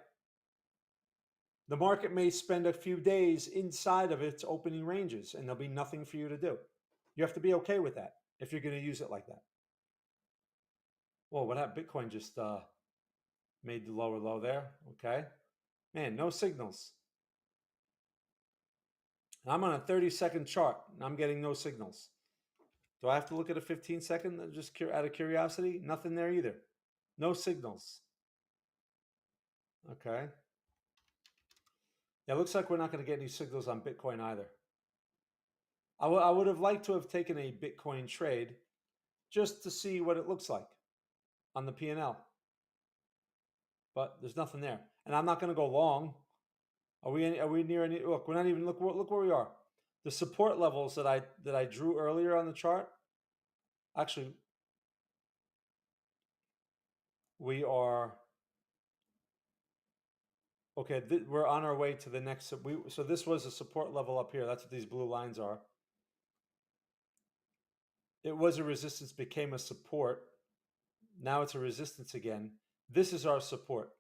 The market may spend a few days inside of its opening ranges and there'll be nothing for you to do. You have to be okay with that if you're going to use it like that. Whoa, what happened? Bitcoin just made the lower low there. Okay. Man, no signals. I'm on a 30-second chart and I'm getting no signals. Do I have to look at a 15-second just out of curiosity? Nothing there either. No signals. Okay. Yeah, it looks like we're not going to get any signals on Bitcoin either. I would have liked to have taken a Bitcoin trade just to see what it looks like on the P&L. But there's nothing there. And I'm not going to go long. Are we near any? Look, we're not even look where we are. The support levels that I drew earlier on the chart. Actually, we are okay. We're on our way to the next. So this was a support level up here. That's what these blue lines are. It was a resistance, became a support. Now it's a resistance again. This is our support.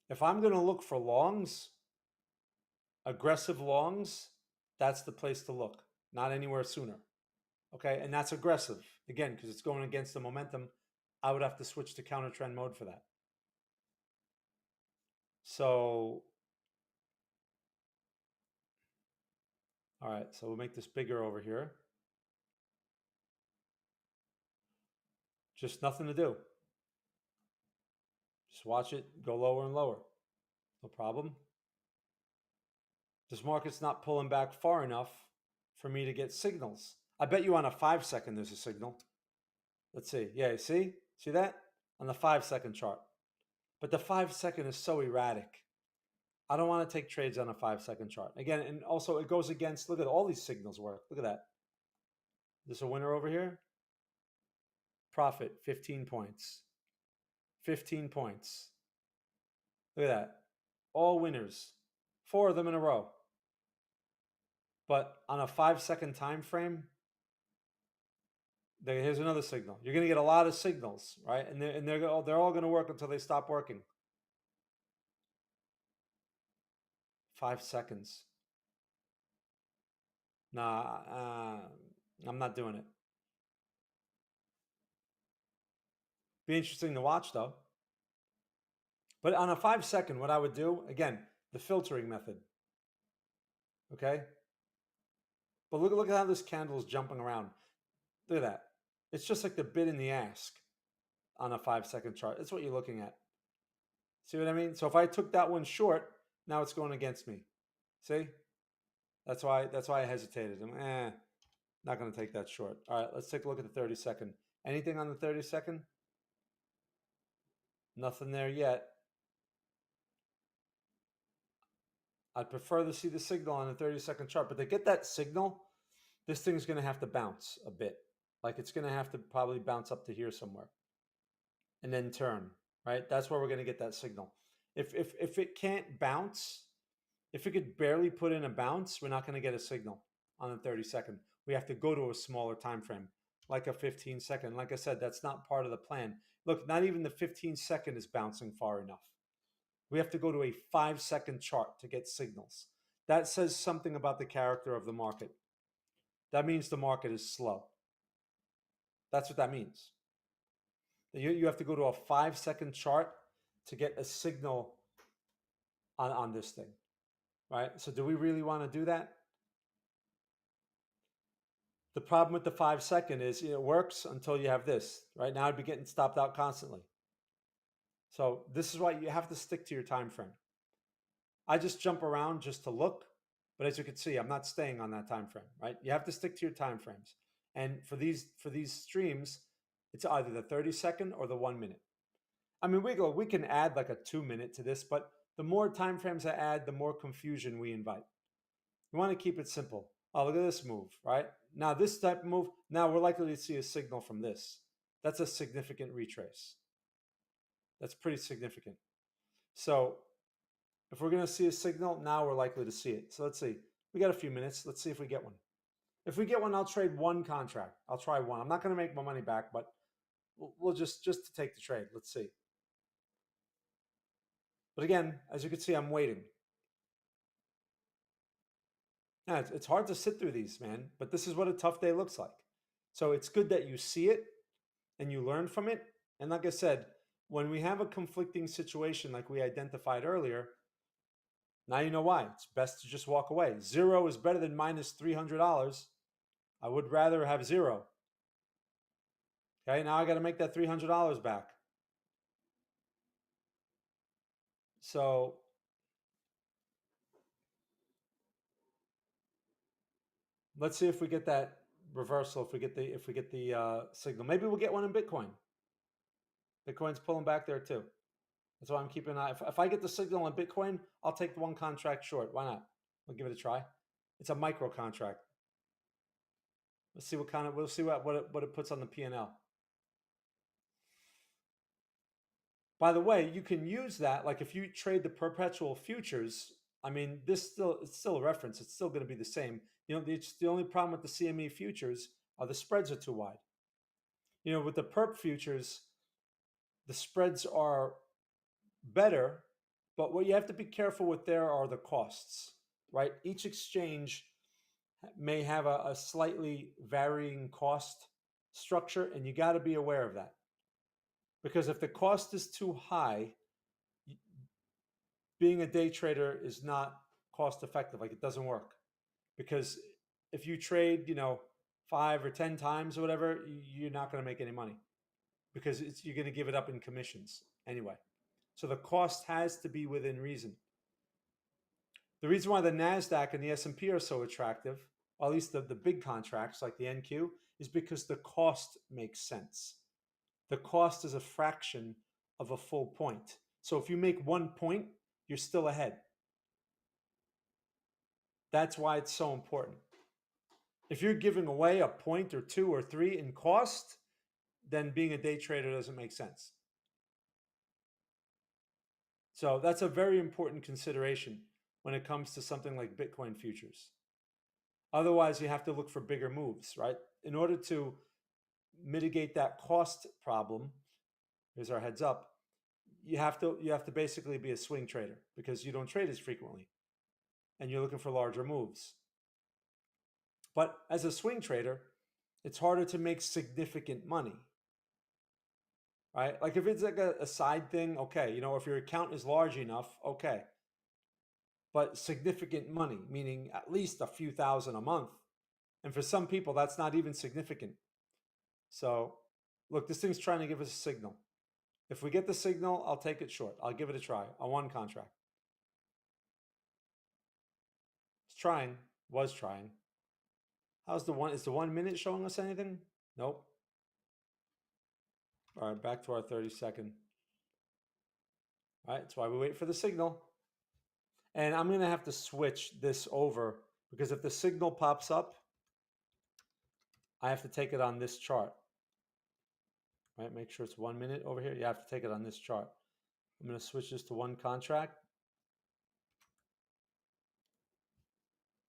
If I'm going to look for longs, aggressive longs, that's the place to look, not anywhere sooner. Okay, and that's aggressive again because it's going against the momentum. I would have to switch to counter trend mode for that. So, all right, so we'll make this bigger over here. Just nothing to do. Just watch it go lower and lower. No problem. This market's not pulling back far enough for me to get signals. I bet you on a 5-second there's a signal. Let's see. Yeah, see? See that? On the 5-second chart. But the 5-second is so erratic. I don't want to take trades on a 5-second chart. Again, and also it goes against, look at all these signals work. Look at that. There's a winner over here. Profit, 15 points. 15 points. Look at that. All winners. 4 of them in a row. But on a 5-second time frame, here's another signal. You're going to get a lot of signals, right? And they're all going to work until they stop working. 5 seconds. Nah, I'm not doing it. Be interesting to watch though. But on a 5-second, what I would do, again, the filtering method. Okay? But look at how this candle is jumping around. Look at that. It's just like the bid and the ask on a 5-second chart. That's what you're looking at. See what I mean? So if I took that one short, now it's going against me. See? That's why I hesitated. I'm not going to take that short. All right, let's take a look at the 30-second. Anything on the 30-second? Nothing there yet. I'd prefer to see the signal on the 30-second chart, but to get that signal, this thing's going to have to bounce a bit. Like it's going to have to probably bounce up to here somewhere and then turn, right? That's where we're going to get that signal. If it can't bounce, if it could barely put in a bounce, we're not going to get a signal on the 30-second. We have to go to a smaller time frame, like a 15-second. Like I said, that's not part of the plan. Look, not even the 15-second is bouncing far enough. We have to go to a 5-second chart to get signals. That says something about the character of the market. That means the market is slow. That's what that means. You have to go to a 5-second chart to get a signal on this thing, right? So do we really want to do that? The problem with the 5-second is it works until you have this. Right now, I'd be getting stopped out constantly. So this is why you have to stick to your time frame. I just jump around just to look, but as you can see, I'm not staying on that time frame. Right? You have to stick to your time frames. And for these streams, it's either the 30-second or the 1 minute. I mean, we can add like a 2 minute to this, but the more time frames I add, the more confusion we invite. We want to keep it simple. Oh, look at this move, right? Now this type of move, now we're likely to see a signal from this. That's a significant retrace. That's pretty significant. So if we're going to see a signal, now we're likely to see it. So let's see. We got a few minutes. Let's see if we get one. If we get one, I'll trade one contract. I'll try one. I'm not going to make my money back, but we'll just to take the trade. Let's see. But again, as you can see, I'm waiting. Yeah, it's hard to sit through these, man, but this is what a tough day looks like. So it's good that you see it and you learn from it. And like I said, when we have a conflicting situation like we identified earlier, now you know why. It's best to just walk away. 0 is better than minus $300. I would rather have 0. Okay, now I got to make that $300 back. So let's see if we get that reversal. If we get the signal, maybe we'll get one in Bitcoin. Bitcoin's pulling back there too. That's why I'm keeping an eye. If I get the signal on Bitcoin, I'll take the one contract short. Why not? We'll give it a try. It's a micro contract. Let's see what kind of. We'll see what it puts on the P&L. By the way, you can use that. Like if you trade the perpetual futures, I mean, it's still a reference. It's still going to be the same. You know, the only problem with the CME futures are the spreads are too wide. You know, with the perp futures, the spreads are better, but what you have to be careful with there are the costs, right? Each exchange may have a slightly varying cost structure, and you got to be aware of that. Because if the cost is too high, being a day trader is not cost effective. Like it doesn't work. Because if you trade, 5 or 10 times or whatever, you're not going to make any money because you're going to give it up in commissions anyway. So the cost has to be within reason. The reason why the NASDAQ and the S&P are so attractive, or at least the big contracts like the NQ, is because the cost makes sense. The cost is a fraction of a full point. So if you make 1 point, you're still ahead. That's why it's so important. If you're giving away a point or 2 or 3 in cost, then being a day trader doesn't make sense. So that's a very important consideration when it comes to something like Bitcoin futures. Otherwise, you have to look for bigger moves, right? In order to mitigate that cost problem, here's our heads up, you have to basically be a swing trader because you don't trade as frequently and you're looking for larger moves. But as a swing trader, it's harder to make significant money. Right? Like if it's like a side thing, okay, if your account is large enough, okay. But significant money, meaning at least a few thousand a month. And for some people, that's not even significant. So look, this thing's trying to give us a signal. If we get the signal, I'll take it short. I'll give it a try on one contract. It's trying, was trying. Is the 1 minute showing us anything? Nope. All right, back to our 30-second. All right, that's why we wait for the signal. And I'm going to have to switch this over because if the signal pops up, I have to take it on this chart. Right, make sure it's 1 minute over here. You have to take it on this chart. I'm going to switch this to one contract.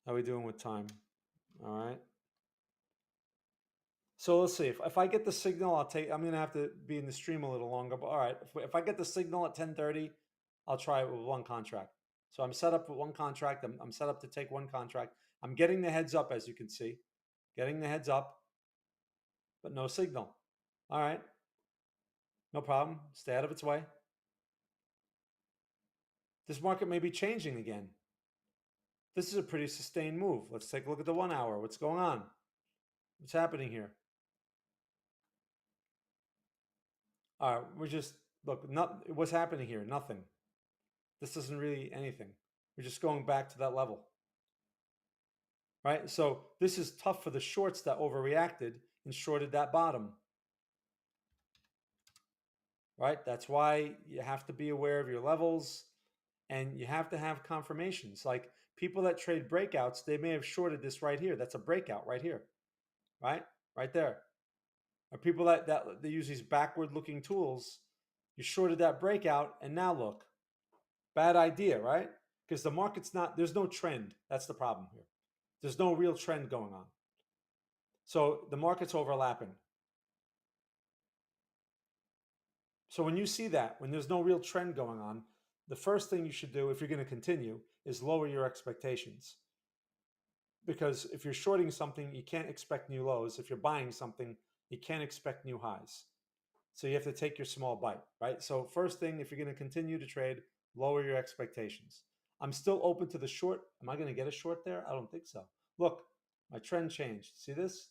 How are we doing with time? All right. So let's see. If I get the signal, I'm going to have to be in the stream a little longer. But all right, if I get the signal at 10:30, I'll try it with one contract. So I'm set up with one contract. I'm set up to take one contract. I'm getting the heads up, as you can see. Getting the heads up, but no signal. All right. No problem. Stay out of its way. This market may be changing again. This is a pretty sustained move. Let's take a look at the 1 hour. What's going on? What's happening here? All right, what's happening here? Nothing. This isn't really anything. We're just going back to that level. Right? So this is tough for the shorts that overreacted and shorted that bottom. Right? That's why you have to be aware of your levels and you have to have confirmations. Like people that trade breakouts, they may have shorted this right here. That's a breakout right here. Right? Right there. Or people that they use these backward looking tools, you shorted that breakout and now look. Bad idea, right? Because the market's there's no trend. That's the problem here. There's no real trend going on. So the market's overlapping. So when you see that, when there's no real trend going on, the first thing you should do if you're going to continue is lower your expectations. Because if you're shorting something, you can't expect new lows. If you're buying something, you can't expect new highs. So you have to take your small bite, right? So first thing, if you're going to continue to trade, lower your expectations. I'm still open to the short. Am I going to get a short there? I don't think so. Look, my trend changed. See this?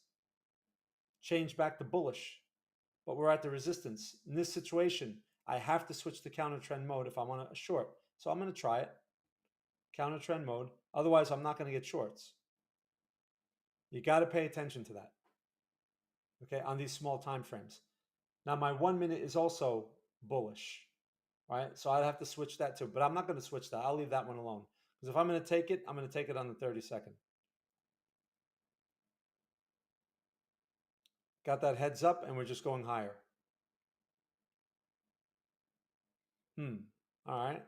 Changed back to bullish, but we're at the resistance. In this situation, I have to switch to counter trend mode if I want a short. So I'm going to try it. Counter trend mode. Otherwise, I'm not going to get shorts. You got to pay attention to that. Okay, on these small time frames. Now my 1 minute is also bullish, right? So I'd have to switch that too, but I'm not going to switch that. I'll leave that one alone because if I'm going to take it, I'm going to take it on the 30-second. Got that heads up, and we're just going higher. All right.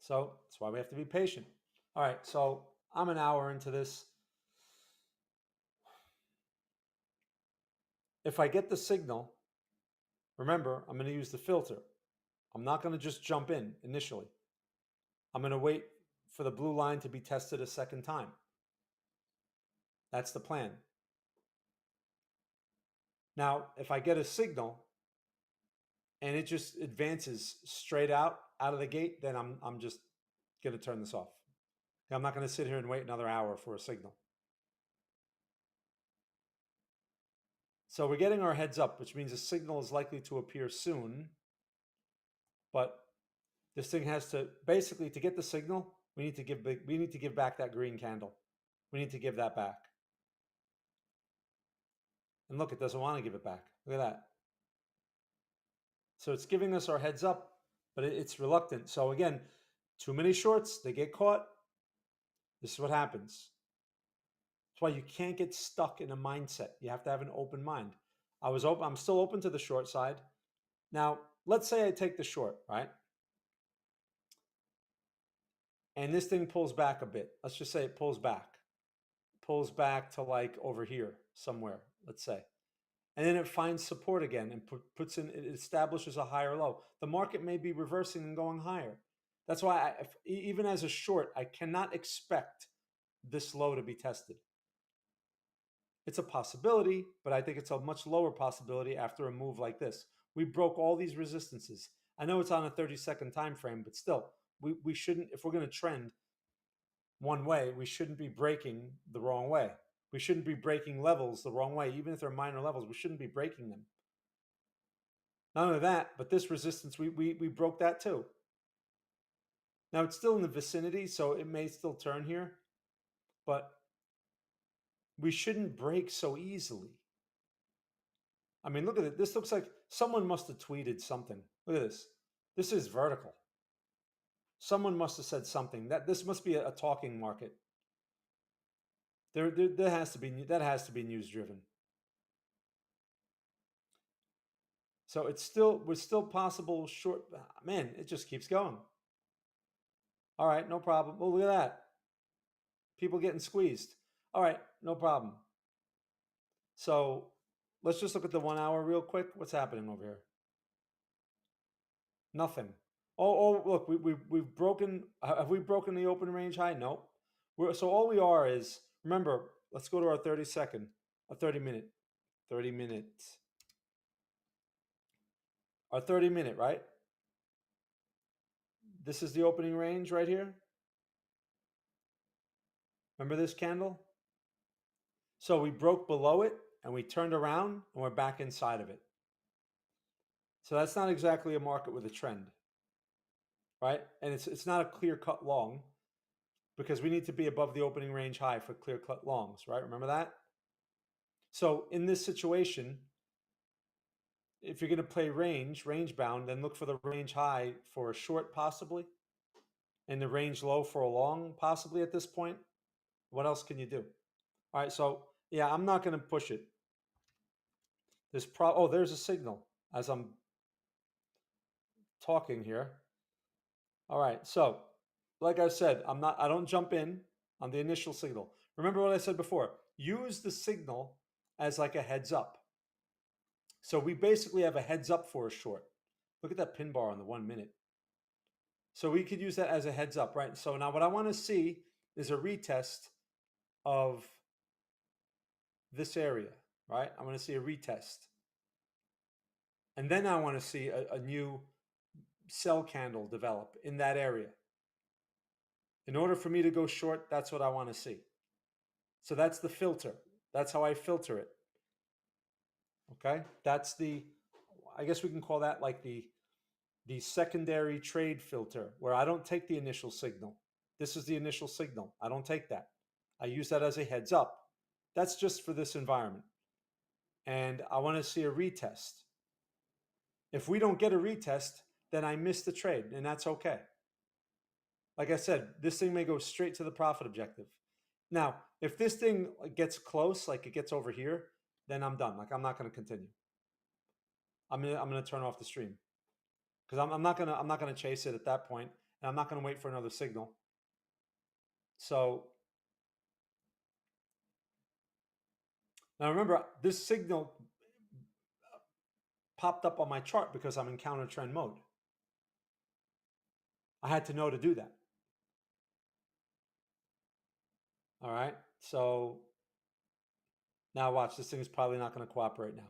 So that's why we have to be patient. All right, so I'm an hour into this. If I get the signal, remember, I'm going to use the filter. I'm not going to just jump in initially. I'm going to wait for the blue line to be tested a second time. That's the plan. Now, if I get a signal and it just advances straight out of the gate, then I'm just going to turn this off. I'm not going to sit here and wait another hour for a signal. So we're getting our heads up, which means a signal is likely to appear soon. But this thing has to, basically, to get the signal, we need to give back that green candle. We need to give that back. And look, it doesn't want to give it back. Look at that. So it's giving us our heads up, but it's reluctant. So again, too many shorts, they get caught. This is what happens. That's why you can't get stuck in a mindset. You have to have an open mind. I'm still open to the short side. Now, let's say I take the short, right? And this thing pulls back a bit. Let's just say it pulls back. Pulls back to like over here somewhere, let's say. And then it finds support again and it establishes a higher low. The market may be reversing and going higher. That's why even as a short, I cannot expect this low to be tested. It's a possibility, but I think it's a much lower possibility after a move like this. We broke all these resistances. I know it's on a 30-second time frame, but still, we shouldn't, if we're going to trend one way, we shouldn't be breaking the wrong way. We shouldn't be breaking levels the wrong way. Even if they're minor levels, we shouldn't be breaking them. Not only that, but this resistance, we broke that too. Now it's still in the vicinity, so it may still turn here, but we shouldn't break so easily. I mean, look at it. This looks like someone must have tweeted something. Look at this. This is vertical. Someone must have said something. That this must be a talking market. There has to be, that has to be news driven. So we're still possible short. Man, it just keeps going. All right, no problem. Well, look at that. People getting squeezed. All right, no problem. So let's just look at the 1 hour real quick. What's happening over here? Nothing. Oh, look, we've broken. Have we broken the open range high? Nope. So all we are is, remember, let's go to our 30-second, a 30-minute, 30 minutes. Our 30-minute, right? This is the opening range right here. Remember this candle? So we broke below it and we turned around and we're back inside of it. So that's not exactly a market with a trend, right? And it's not a clear-cut long because we need to be above the opening range high for clear-cut longs, right? Remember that? So in this situation, if you're going to play range bound, then look for the range high for a short possibly, and the range low for a long possibly at this point. What else can you do? All right, so yeah, I'm not going to push it. There's a signal as I'm talking here. All right, so like I said, I don't jump in on the initial signal. Remember what I said before, use the signal as like a heads up. So we basically have a heads up for a short. Look at that pin bar on the 1 minute. So we could use that as a heads up, right? So now what I want to see is a retest of this area, right? I want to see a retest. And then I want to see a new sell candle develop in that area. In order for me to go short, that's what I want to see. So that's the filter. That's how I filter it. Okay? That's I guess we can call that like the the secondary trade filter where I don't take the initial signal. This is the initial signal. I don't take that. I use that as a heads up. That's just for this environment. And I want to see a retest. If we don't get a retest, then I miss the trade, and that's okay. Like I said, this thing may go straight to the profit objective. Now, if this thing gets close, like it gets over here, then I'm done. Like I'm not going to continue. I'm gonna turn off the stream because I'm not gonna chase it at that point, and I'm not gonna wait for another signal. So now remember, this signal popped up on my chart because I'm in counter trend mode. I had to know to do that. All right. So now watch, this thing is probably not going to cooperate now.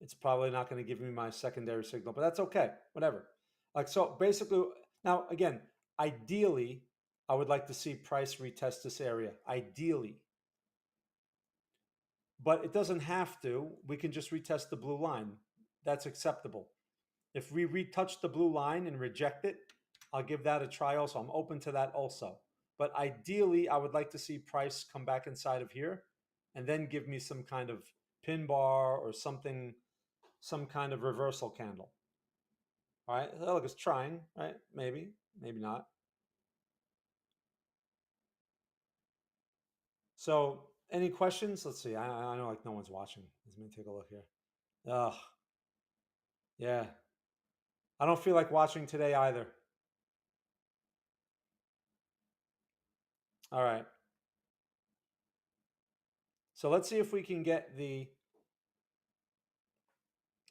It's probably not going to give me my secondary signal, but that's okay. Whatever. Like, so basically, now again, ideally, I would like to see price retest this area. Ideally. But it doesn't have to. We can just retest the blue line. That's acceptable. If we retouch the blue line and reject it, I'll give that a try also. I'm open to that also. But ideally, I would like to see price come back inside of here and then give me some kind of pin bar or something, some kind of reversal candle. All right, look, it's trying, right? Maybe, maybe not. So any questions? Let's see. I know like no one's watching. Let me take a look here. Ugh, yeah. I don't feel like watching today either. All right. So let's see if we can get the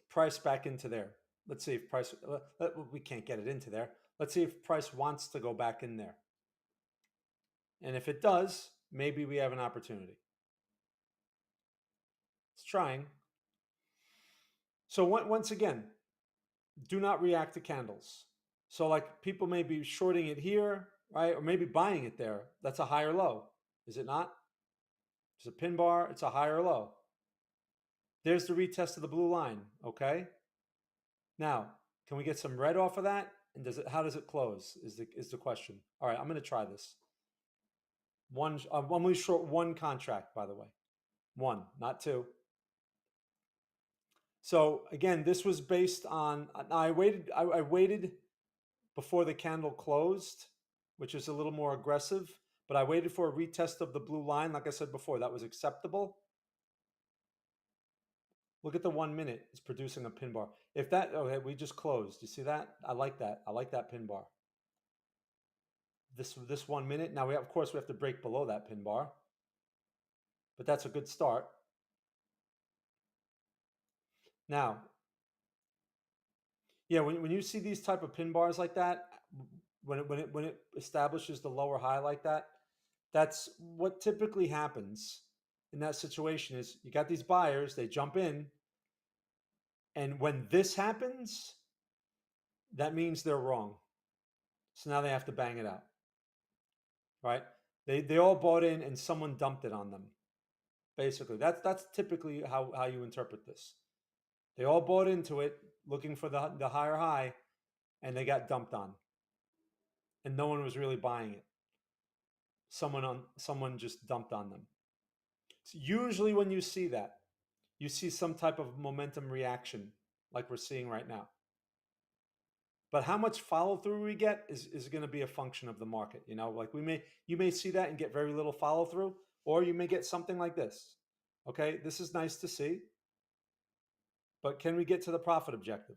price back into there. Let's see if price, we can't get it into there. Let's see if price wants to go back in there. And if it does, maybe we have an opportunity. It's trying. So once again, do not react to candles. So like people may be shorting it here, right? Or maybe buying it there. That's a higher low, is it not? It's a pin bar, it's a higher low. There's the retest of the blue line, okay? Now, can we get some red off of that? And how does it close is the question. All right, I'm going to try this. I'm only short one contract, by the way. One, not two. So again, this was based on, I waited before the candle closed, which is a little more aggressive, but I waited for a retest of the blue line. Like I said before, that was acceptable. Look at the 1 minute, it's producing a pin bar. If that, okay, we just closed. You see that? I like that. I like that pin bar. This 1 minute. Now of course we have to break below that pin bar, but that's a good start. Now, yeah, when you see these type of pin bars like that, when it establishes the lower high like that, that's what typically happens in that situation. Is you got these buyers, they jump in, and when this happens, that means they're wrong. So now they have to bang it out, right? They all bought in and someone dumped it on them. Basically, that's typically how you interpret this. They all bought into it, looking for the higher high, and they got dumped on, and no one was really buying it. Someone just dumped on them. So usually, when you see that, you see some type of momentum reaction, like we're seeing right now. But how much follow through we get is going to be a function of the market. You know, like you may see that and get very little follow through, or you may get something like this. Okay, this is nice to see, but can we get to the profit objective?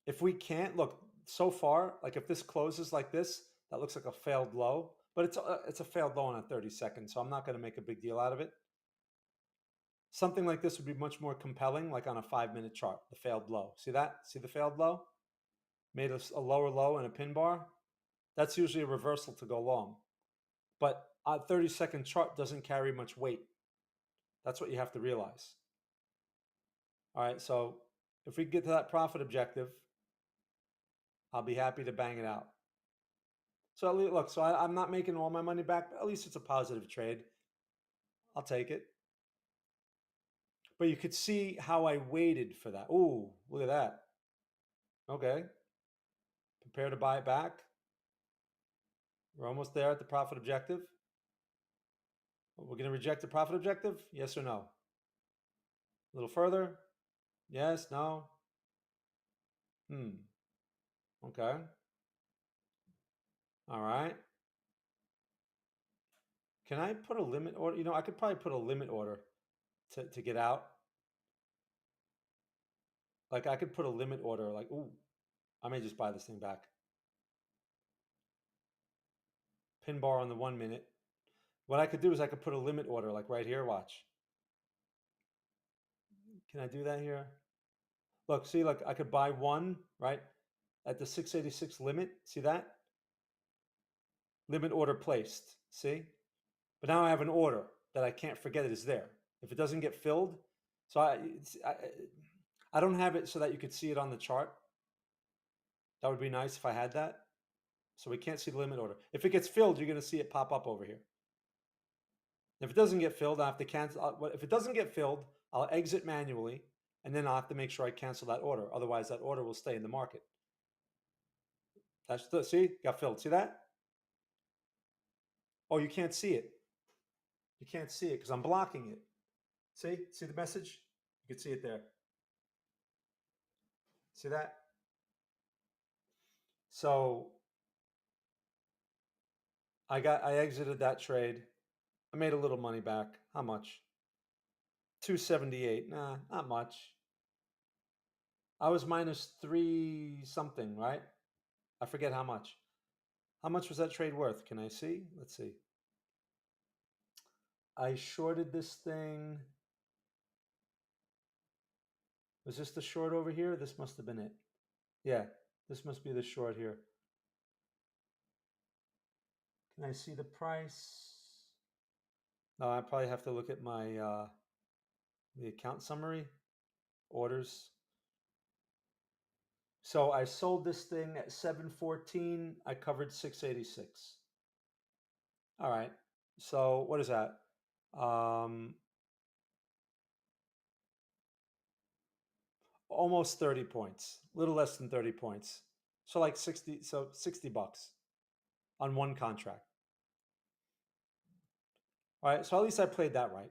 If we can't, look, so far, like if this closes like this, that looks like a failed low, but it's a failed low on a 30 seconds, so I'm not going to make a big deal out of it. Something like this would be much more compelling, like on a 5-minute chart, the failed low. See that? See the failed low? Made a lower low and a pin bar. That's usually a reversal to go long. But a 30-second chart doesn't carry much weight. That's what you have to realize. All right, so if we get to that profit objective, I'll be happy to bang it out. So look, so I'm not making all my money back, but at least it's a positive trade. I'll take it. But you could see how I waited for that. Ooh, look at that. Okay. Prepare to buy it back. We're almost there at the profit objective. We're going to reject the profit objective? Yes or no? A little further? Yes, no? Okay. All right. Can I put a limit order? You know, I could probably put a limit order to get out. Like I could put a limit order like, ooh, I may just buy this thing back. Pin bar on the 1 minute. What I could do is I could put a limit order like right here, watch. Can I do that here? Look, see, like I could buy one, right? At the 686 limit, see that? Limit order placed, see? But now I have an order that I can't forget it is there. If it doesn't get filled, so I don't have it so that you could see it on the chart. That would be nice if I had that. So we can't see the limit order. If it gets filled, you're going to see it pop up over here. If it doesn't get filled, I have to cancel. If it doesn't get filled, I'll exit manually, and then I'll have to make sure I cancel that order. Otherwise, that order will stay in the market. See, got filled. See that? Oh, you can't see it. You can't see it because I'm blocking it. See the message? You can see it there. See that? So I exited that trade. I made a little money back. How much? 278. Nah, not much. I was minus 3 something, right? I forget how much. How much was that trade worth? Can I see? Let's see. I shorted this thing. Was this the short over here? This must have been it. Yeah, this must be the short here. Can I see the price? No, I probably have to look at my the account summary, orders. So I sold this thing at 714. I covered 686. All right. So what is that? Almost 30 points, a little less than 30 points. So like 60, so 60 bucks on one contract. All right. So at least I played that right.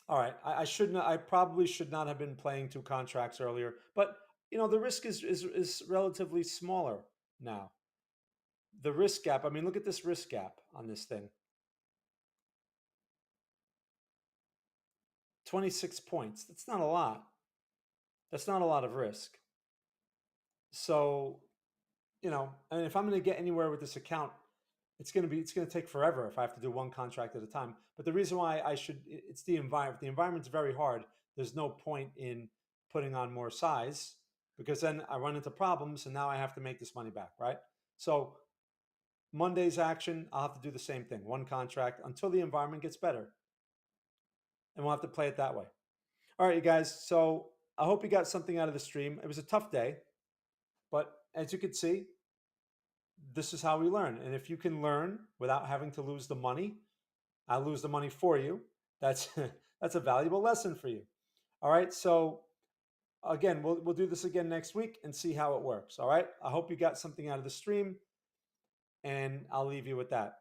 All right. I probably should not have been playing 2 contracts earlier, but you know, the risk is relatively smaller now. The risk gap, I mean, look at this risk gap on this thing. 26 points. That's not a lot. That's not a lot of risk. So, you know, and if I'm going to get anywhere with this account, it's going to take forever if I have to do one contract at a time. But the reason why it's the environment. The environment's very hard. There's no point in putting on more size because then I run into problems and now I have to make this money back, right? So Monday's action, I'll have to do the same thing, one contract until the environment gets better. And we'll have to play it that way. All right, you guys. So I hope you got something out of the stream. It was a tough day, but as you can see, this is how we learn. And if you can learn without having to lose the money, I lose the money for you. That's that's a valuable lesson for you. All right. So again, we'll do this again next week and see how it works. All right. I hope you got something out of the stream, and I'll leave you with that.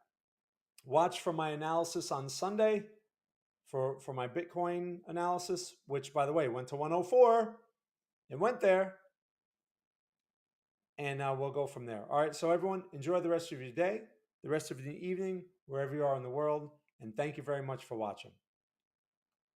Watch for my analysis on Sunday for my Bitcoin analysis, which by the way went to 104. It went there. And we'll go from there. All right. So everyone, enjoy the rest of your day, the rest of your evening, wherever you are in the world. And thank you very much for watching.